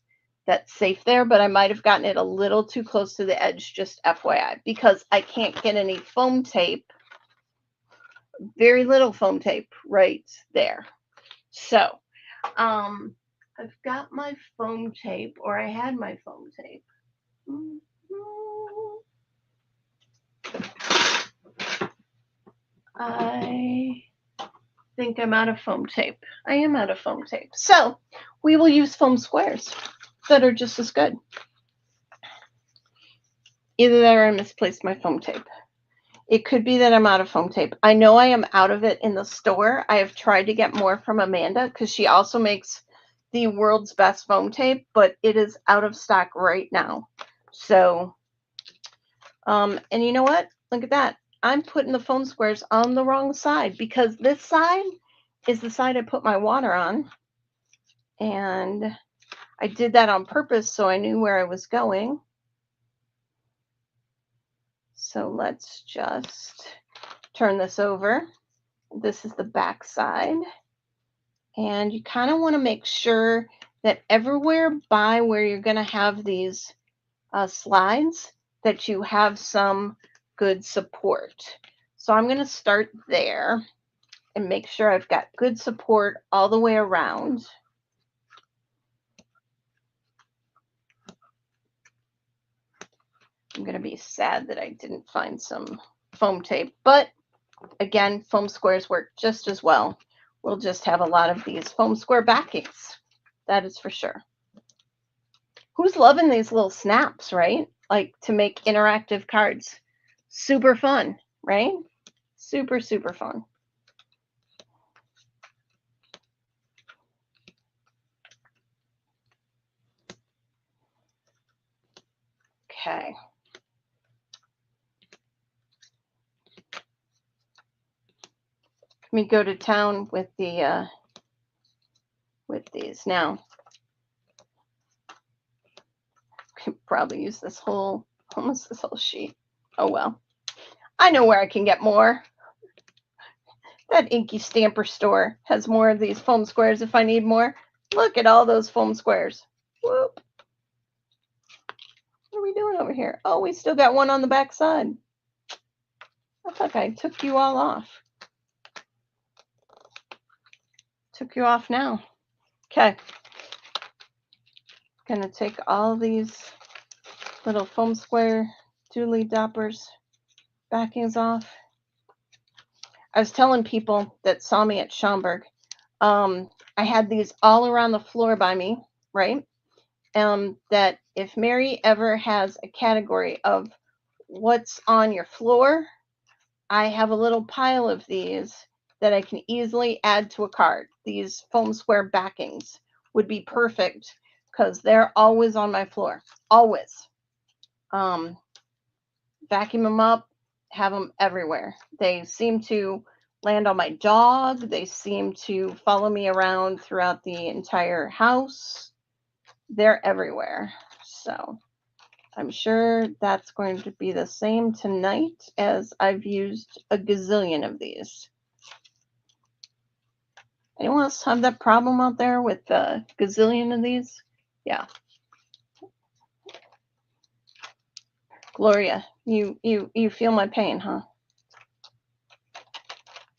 safe there, but I might have gotten it a little too close to the edge, just FYI, because I can't get any foam tape, very little foam tape right there. So I've got my foam tape, or I had my foam tape. I think I'm out of foam tape. I am out of foam tape. So we will use foam squares that are just as good. Either that or I misplaced my foam tape. It could be that I'm out of foam tape. I know I am out of it in the store. I have tried to get more from Amanda because she also makes the world's best foam tape, but it is out of stock right now. So, and you know what? Look at that. I'm putting the foam squares on the wrong side because this side is the side I put my water on. And I did that on purpose so I knew where I was going. So let's just turn this over. This is the back side. And you kind of want to make sure that everywhere by where you're going to have these slides, that you have some good support. So I'm going to start there and make sure I've got good support all the way around. I'm going to be sad that I didn't find some foam tape, but again, foam squares work just as well. We'll just have a lot of these foam square backings. That is for sure. Who's loving these little snaps, right? Like to make interactive cards. Super fun, right? Super, super fun. Okay. Let me go to town with the with these now. Could probably use this whole, almost this whole sheet. Oh well. I know where I can get more. That InkyStamper store has more of these foam squares if I need more. Look at all those foam squares. Whoop. What are we doing over here? Oh, we still got one on the back side. I thought I took you all off. Took you off now. Okay. Gonna take all these little foam square doodly doppers backings off. I was telling people that saw me at Schaumburg, I had these all around the floor by me, right? That if Mary ever has a category of what's on your floor, I have a little pile of these that I can easily add to a card. These foam square backings would be perfect because they're always on my floor, always. Vacuum them up, have them everywhere. They seem to land on my dog. They seem to follow me around throughout the entire house. They're everywhere. So I'm sure that's going to be the same tonight, as I've used a gazillion of these. Anyone else have that problem out there with a gazillion of these? Yeah. Gloria, you feel my pain, huh?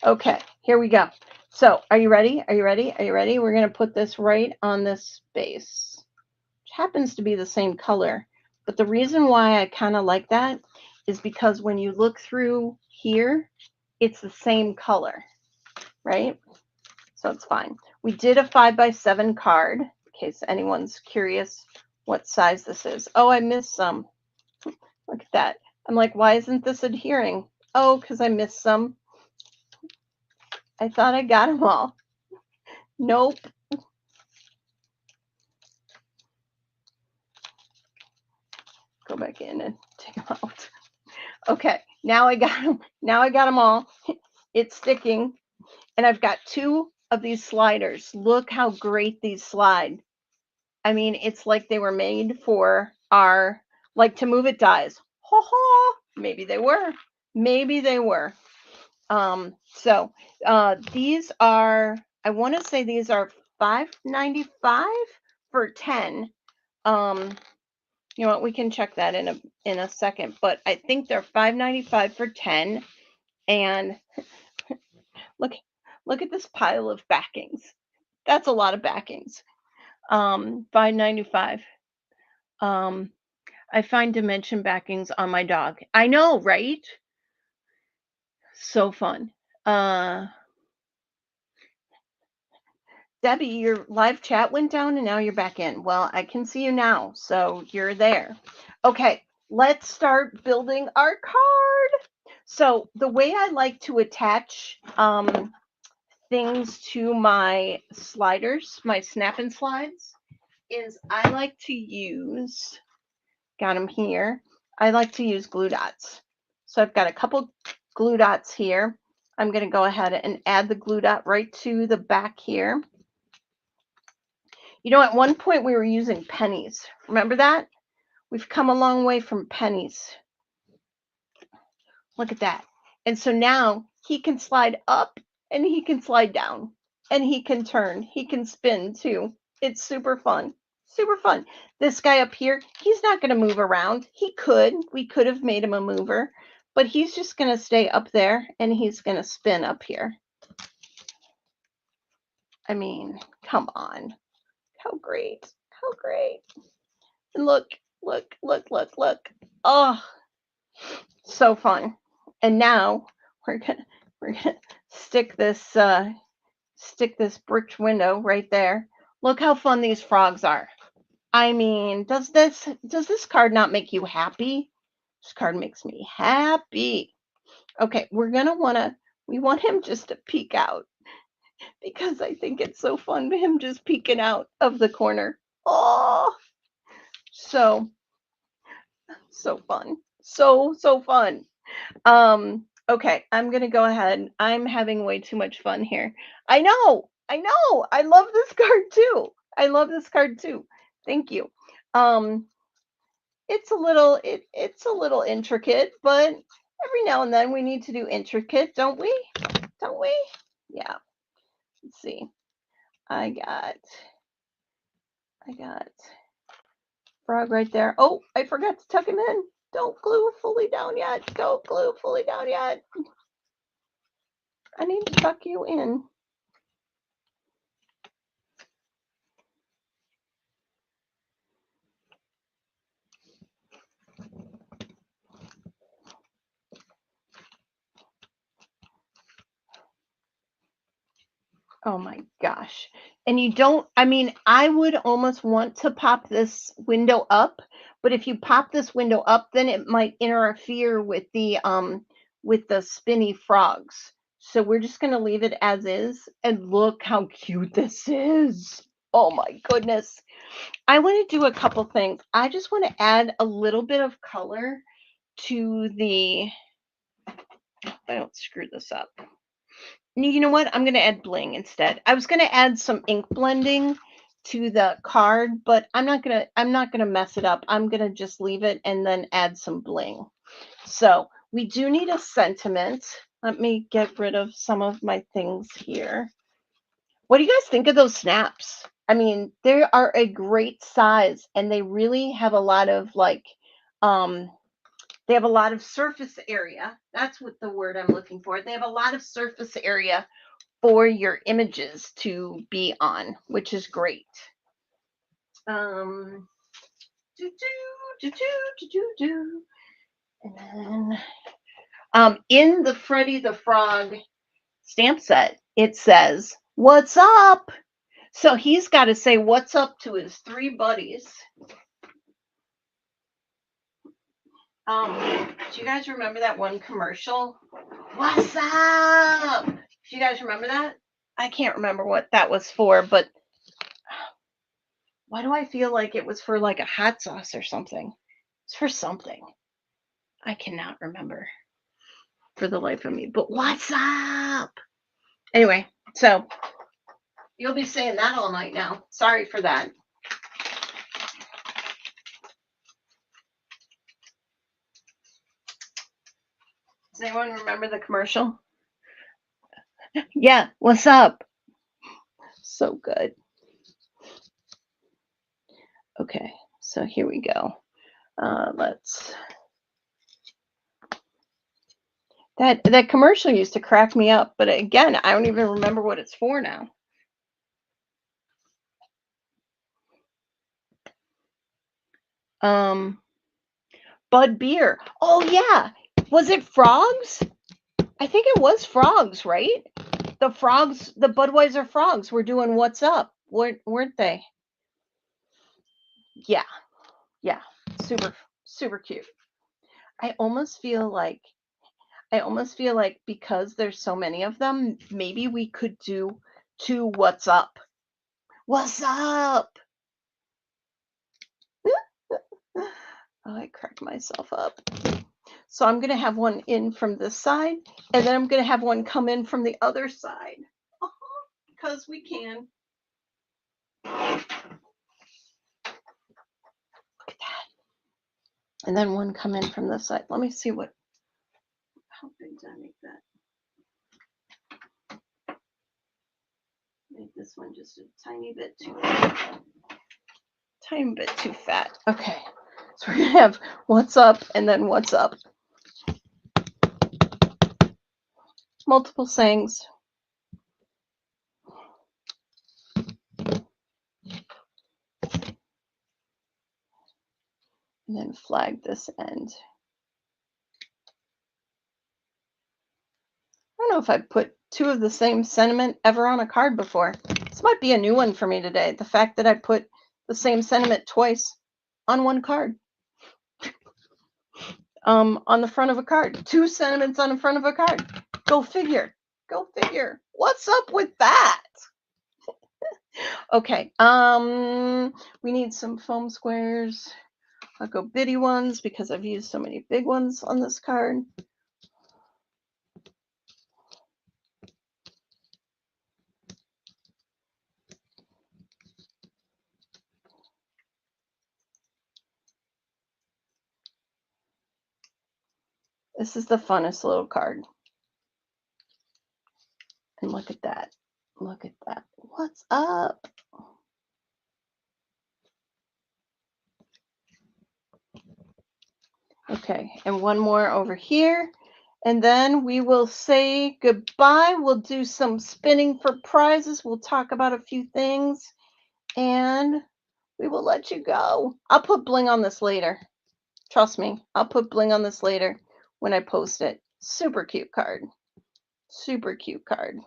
Okay, here we go. So, are you ready? Are you ready? Are you ready? We're going to put this right on this base, which happens to be the same color. But the reason why I kind of like that is because when you look through here, it's the same color, right? So it's fine. We did a 5x7 card, in case anyone's curious what size this is. Oh, I missed some. Look at that. I'm like, why isn't this adhering? Oh, because I missed some. I thought I got them all. Nope. Go back in and take them out. Okay, now I got them. Now I got them all. It's sticking. And I've got two of these sliders. Look how great these slide. I mean, it's like they were made for our, like, to move it dies. Ho ho. Maybe they were. Maybe they were. So these are, I want to say these are $5.95 for 10. You know what? We can check that in a second, but I think they're $5.95 for 10. And look at this pile of backings. That's a lot of backings. $5.95. I find dimension backings on my dog. I know, right? So fun. Debbie, your live chat went down and now you're back in. Well, I can see you now, so you're there. Okay, let's start building our card. So the way I like to attach things to my sliders, my snap and slides, is I like to use, got them here, I like to use glue dots. So I've got a couple glue dots here. I'm going to go ahead and add the glue dot right to the back here. You know, at one point we were using pennies. Remember that? We've come a long way from pennies. Look at that. And so now he can slide up and he can slide down and he can turn. He can spin too. It's super fun. Super fun. This guy up here, he's not going to move around. He could. We could have made him a mover, but he's just going to stay up there and he's going to spin up here. I mean, come on. How great. How great. And look, look, look, look, look. Oh, so fun. And now we're gonna stick this brick window right there. Look how fun these frogs are. I mean, does this card not make you happy? This card makes me happy. Okay, we want him just to peek out because I think it's so fun him just peeking out of the corner. Oh, so so fun. So fun. Okay, I'm gonna go ahead. I'm having way too much fun here. I know, I know. I love this card too. I love this card too. Thank you. Um, it's a little intricate, but every now and then we need to do intricate, don't we? Don't we? Yeah. Let's see. I got I got frog right there. Oh, I forgot to tuck him in. Don't glue fully down yet. Don't glue fully down yet. I need to tuck you in. Oh my gosh. And you don't, I mean, I would almost want to pop this window up, but if you pop this window up, then it might interfere with the spinny frogs. So we're just going to leave it as is, and look how cute this is. Oh my goodness. I want to do a couple things. I just want to add a little bit of color to the, I don't screw this up. You know what? I'm going to add bling instead. I was going to add some ink blending to the card, but I'm not going to mess it up. I'm going to just leave it and then add some bling. So, we do need a sentiment. Let me get rid of some of my things here. What do you guys think of those snaps? I mean, they are a great size and they really have a lot of um they have a lot of surface area. That's what the word I'm looking for. They have a lot of surface area for your images to be on, which is great. Um, do, do, do, do, do, do. And then in the Freddy the Frog stamp set, it says, "What's up?" So he's got to say what's up to his three buddies. Do you guys remember that one commercial? What's up? Do you guys remember that? I can't remember what that was for, but why do I feel like it was for like a hot sauce or something? It's for something. I cannot remember for the life of me. But what's up? Anyway, so you'll be saying that all night now. Sorry for that. Does anyone remember the commercial? Yeah, what's up? So good. Okay, so here we go. Let's. That commercial used to crack me up, but again, I don't even remember what it's for now. Bud Beer. Oh yeah, was it frogs? I think it was frogs, right? The frogs, the Budweiser frogs were doing what's up, weren't they? Yeah, yeah, super cute. I almost feel like because there's so many of them, maybe we could do two what's up. What's up? Oh, I cracked myself up. So I'm going to have one in from this side, and then I'm going to have one come in from the other side. Because we can. Look at that. And then one come in from this side. Let me see how big did I make that? Make this one just a tiny bit too fat. Okay. So we're going to have what's up and then what's up. Multiple sayings. And then flag this end. I don't know if I've put two of the same sentiment ever on a card before. This might be a new one for me today. The fact that I put the same sentiment twice on one card. On the front of a card. Two sentiments on the front of a card. Go figure. Go figure. What's up with that? Okay. We need some foam squares. I'll go bitty ones because I've used so many big ones on this card. This is the funnest little card. And look at that. Look at that. What's up? Okay, and one more over here. And then we will say goodbye. We'll do some spinning for prizes. We'll talk about a few things. And we will let you go. I'll put bling on this later. Trust me, I'll put bling on this later when I post it. Super cute card. Super cute card.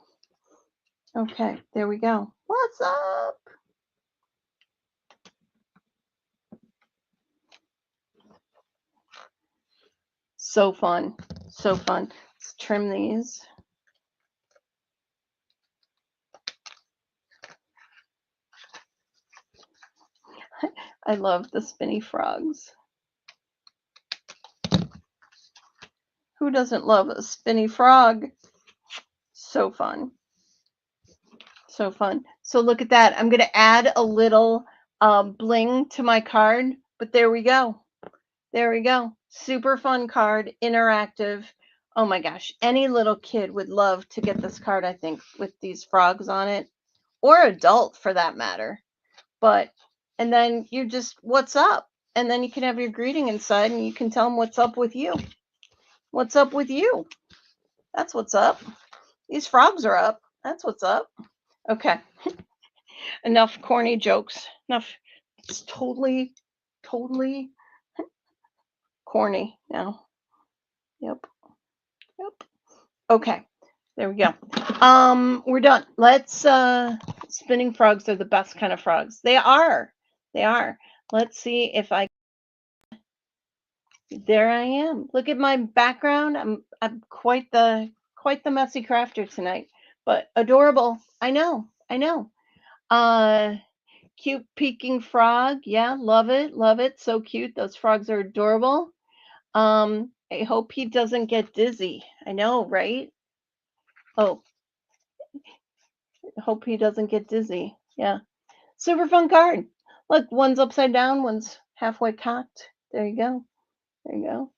Okay, there we go. What's up? So fun. So fun. Let's trim these. I love the spinny frogs. Who doesn't love a spinny frog? So fun. So fun. So look at that. I'm going to add a little bling to my card, but there we go. There we go. Super fun card, interactive. Oh my gosh. Any little kid would love to get this card, I think, with these frogs on it, or adult for that matter. But, and then you just, what's up? And then you can have your greeting inside and you can tell them what's up with you. What's up with you? That's what's up. These frogs are up. That's what's up. Okay. Enough corny jokes. Enough. It's totally corny now. Yep. Okay. There we go. We're done. Let's spinning frogs are the best kind of frogs. They are. They are. Let's see if I there I am. Look at my background. I'm quite the messy crafter tonight. But adorable. I know. I know. Cute peeking frog. Yeah, love it. Love it. So cute. Those frogs are adorable. I hope he doesn't get dizzy. I know, right? Oh, I hope he doesn't get dizzy. Yeah. Super fun card. Look, one's upside down, one's halfway cocked. There you go. There you go.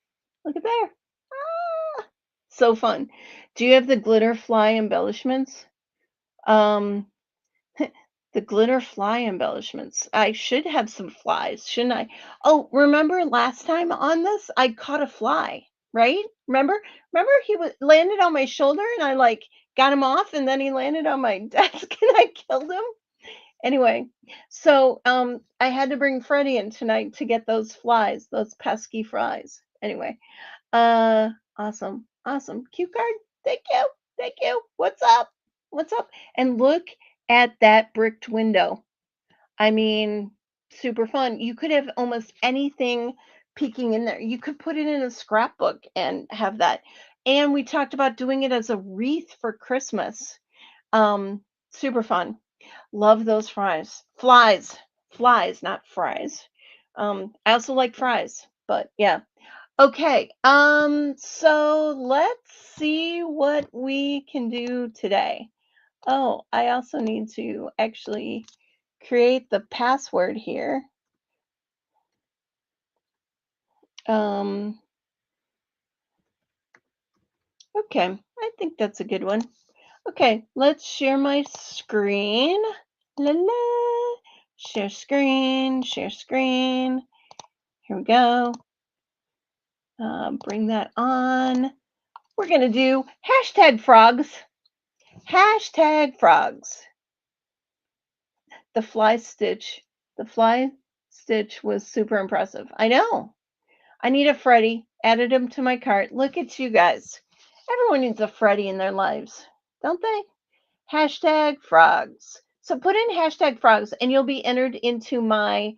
Look at there. Ah, so fun. Do you have the glitter fly embellishments? Um, the glitter fly embellishments. I should have some flies, shouldn't I? Oh, remember last time on this, I caught a fly, right? Remember he landed on my shoulder and I like got him off and then he landed on my desk and I killed him. Anyway, so I had to bring Freddie in tonight to get those flies, those pesky flies. Anyway, awesome, awesome, cute card. Thank you, thank you. What's up? What's up? And look at that bricked window. I mean, super fun. You could have almost anything peeking in there. You could put it in a scrapbook and have that. And we talked about doing it as a wreath for Christmas. Super fun. Love those fries. Flies, not fries. I also like fries, but yeah. Okay. So let's see what we can do today. Oh, I also need to actually create the password here. Okay, I think that's a good one. Okay, let's share my screen. La la. Share screen, share screen. Here we go. Bring that on. We're going to do hashtag frogs. Hashtag frogs. The fly stitch was super impressive. I know. I need a Freddy. Added him to my cart. Look at you guys. Everyone needs a Freddy in their lives, don't they? Hashtag frogs. So put in hashtag frogs and you'll be entered into my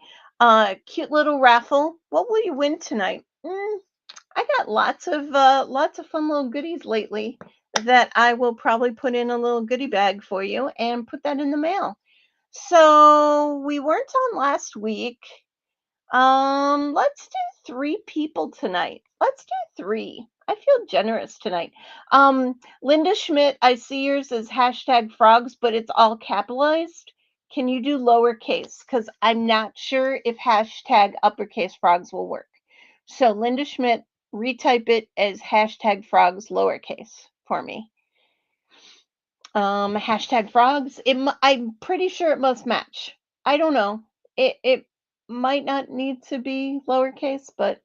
cute little raffle. What will you win tonight? I got lots of fun little goodies lately that I will probably put in a little goodie bag for you and put that in the mail. So we weren't on last week. Let's do three people tonight. Let's do three. I feel generous tonight. Linda Schmidt, I see yours as hashtag frogs, but it's all capitalized. Can you do lowercase? Because I'm not sure if hashtag uppercase frogs will work. So Linda Schmidt, retype it as hashtag frogs lowercase for me. Hashtag frogs. I'm pretty sure it must match. I don't know. It might not need to be lowercase, but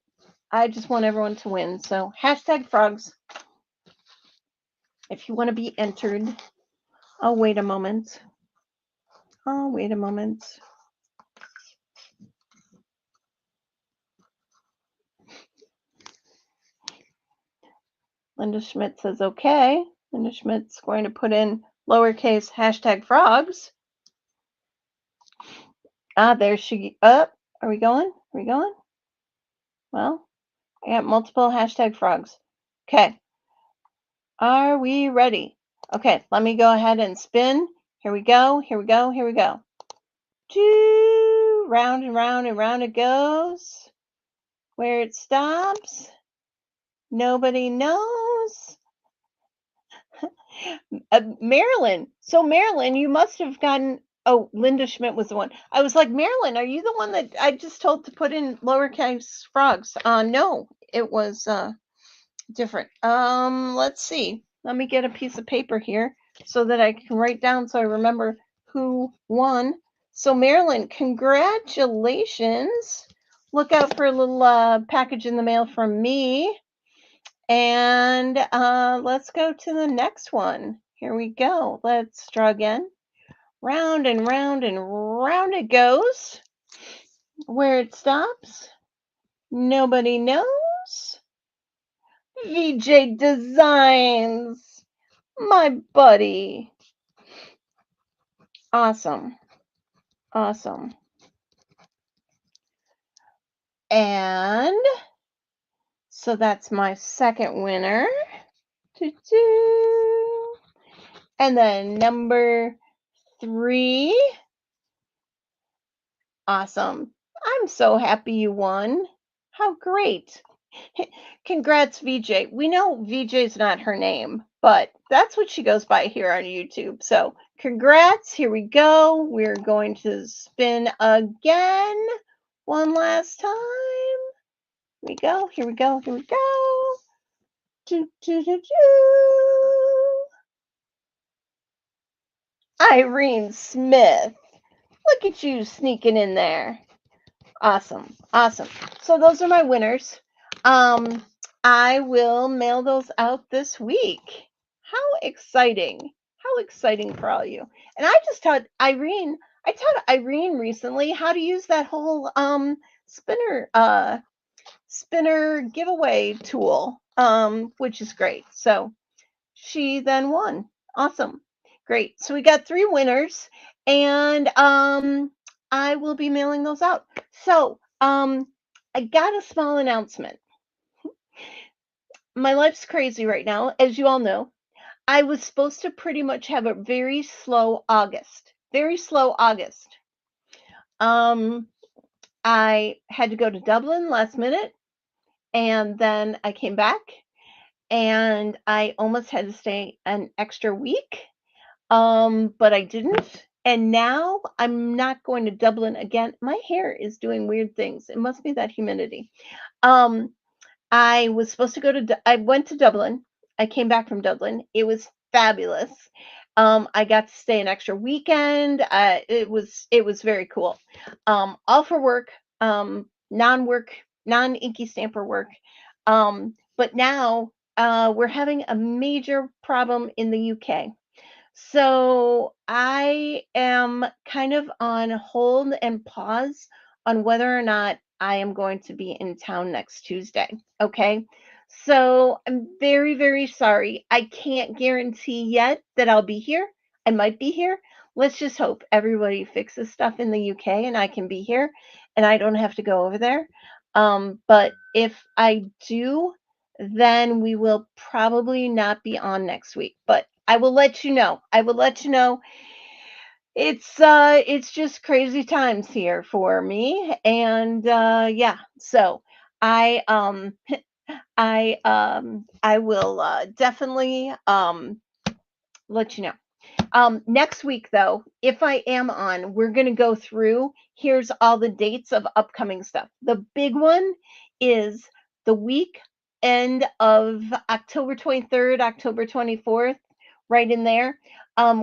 I just want everyone to win. So hashtag frogs. If you want to be entered, I'll wait a moment. I'll wait a moment. Linda Schmidt says okay. Linda Schmidt's going to put in lowercase hashtag frogs. There she up. Are we going? Are we going? Well, I got multiple hashtag frogs. Okay. Are we ready? Okay, let me go ahead and spin. Here we go. Here we go. Here we go. Round and round and round it goes. Where it stops, nobody knows. Marilyn. So Marilyn, you must have gotten. Oh, Linda Schmidt was the one. I was like, Marilyn, are you the one that I just told to put in lowercase frogs? No, it was different. Let's see. Let me get a piece of paper here so that I can write down so I remember who won. So Marilyn, congratulations. Look out for a little package in the mail from me. And let's go to the next one. Here we go. Let's draw again. Round and round and round it goes. Where it stops, nobody knows. VJ Designs, my buddy. Awesome. Awesome. And so that's my second winner. And then number 3. Awesome. I'm so happy you won. How great. Congrats, VJ. We know VJ's not her name, but that's what she goes by here on YouTube. So congrats. Here we go. We're going to spin again one last time. Here we go. Here we go. Here we go. Irene Smith. Look at you sneaking in there. Awesome. Awesome. So those are my winners. I will mail those out this week. How exciting. How exciting for all you. And I just taught Irene recently how to use that whole spinner giveaway tool, which is great. So she then won. Awesome. Great. So we got 3 winners, and I will be mailing those out. So I got a small announcement. My life's crazy right now, as you all know. I was supposed to pretty much have a very slow August. Very slow August. I had to go to Dublin last minute, and then I came back, and I almost had to stay an extra week. But I didn't. And now I'm not going to Dublin again. My hair is doing weird things. It must be that humidity. I was supposed to go to, I went to Dublin. I came back from Dublin. It was fabulous. I got to stay an extra weekend. It was very cool. All for work, non-work, non-InkyStamper work. But now we're having a major problem in the UK. So I am kind of on hold and pause on whether or not I am going to be in town next Tuesday. Okay. So I'm very, very sorry. I can't guarantee yet that I'll be here. I might be here, let's just hope everybody fixes stuff in the UK and I can be here and I don't have to go over there. But if I do, then we will probably not be on next week. But I will let you know. I will let you know. It's just crazy times here for me. And yeah, so I I will definitely let you know. Next week, though, if I am on, we're going to go through. Here's all the dates of upcoming stuff. The big one is the week end of October 23rd, October 24th, right in there.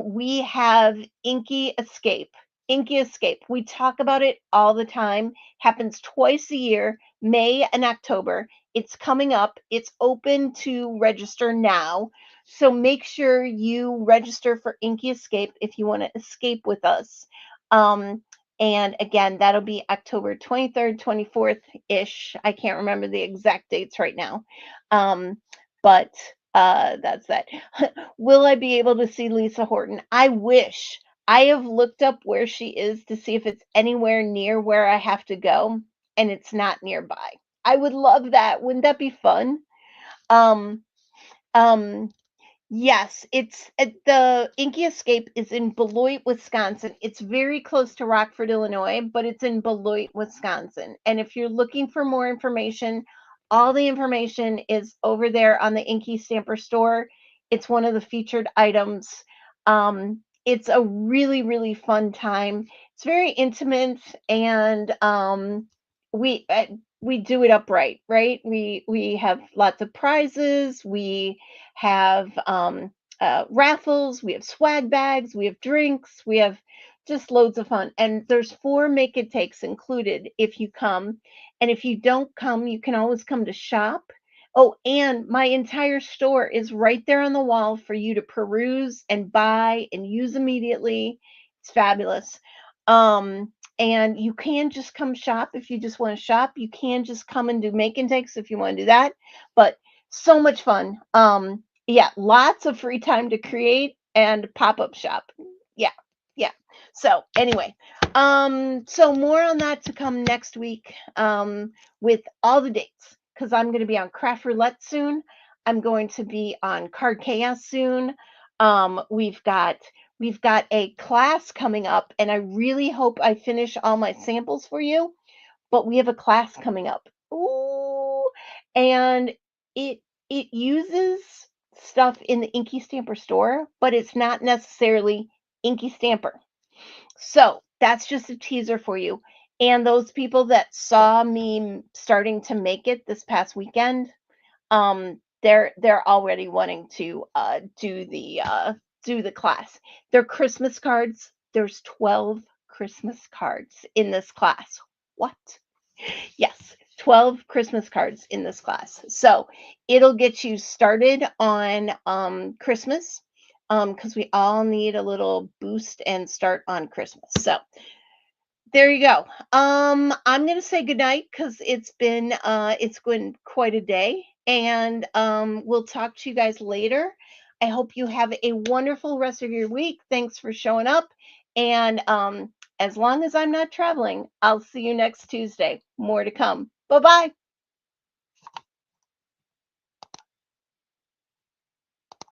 We have Inky Escape. Inky Escape. We talk about it all the time. Happens twice a year, May and October. It's coming up. It's open to register now. So make sure you register for Inky Escape if you want to escape with us. Um, and again, that'll be October 23rd, 24th ish. I can't remember the exact dates right now. Um, but that's that. Will I be able to see Lisa Horton? I wish. I have looked up where she is to see if it's anywhere near where I have to go, and it's not nearby. I would love that. Wouldn't that be fun? Um, um, Yes, it's the Inky Escape is in Beloit, Wisconsin. It's very close to Rockford, Illinois, but it's in Beloit, Wisconsin. And if you're looking for more information, all the information is over there on the InkyStamper store. It's one of the featured items. It's a really, really fun time. It's very intimate, and we uh, we do it upright, right? We have lots of prizes. We have raffles, we have swag bags, we have drinks, we have just loads of fun. And there's 4 make and takes included if you come. And if you don't come, you can always come to shop. Oh, and my entire store is right there on the wall for you to peruse and buy and use immediately. It's fabulous. And you can just come shop if you just want to shop. You can just come and do make and takes if you want to do that. But so much fun. Yeah, lots of free time to create and pop-up shop. Yeah, yeah. So anyway, so more on that to come next week, with all the dates, because I'm going to be on Craft Roulette soon. I'm going to be on Card Chaos soon. We've got a class coming up, and I really hope I finish all my samples for you. But we have a class coming up. Ooh, and it it uses stuff in the InkyStamper store, but it's not necessarily InkyStamper. So that's just a teaser for you. And those people that saw me starting to make it this past weekend, they're already wanting to do the class. Their Christmas cards. There's 12 Christmas cards in this class. What? Yes, 12 Christmas cards in this class. So it'll get you started on Christmas, because we all need a little boost and start on Christmas. So there you go. I'm gonna say goodnight because it's been quite a day, and we'll talk to you guys later. I hope you have a wonderful rest of your week. Thanks for showing up, and as long as I'm not traveling, I'll see you next Tuesday. More to come. Bye bye.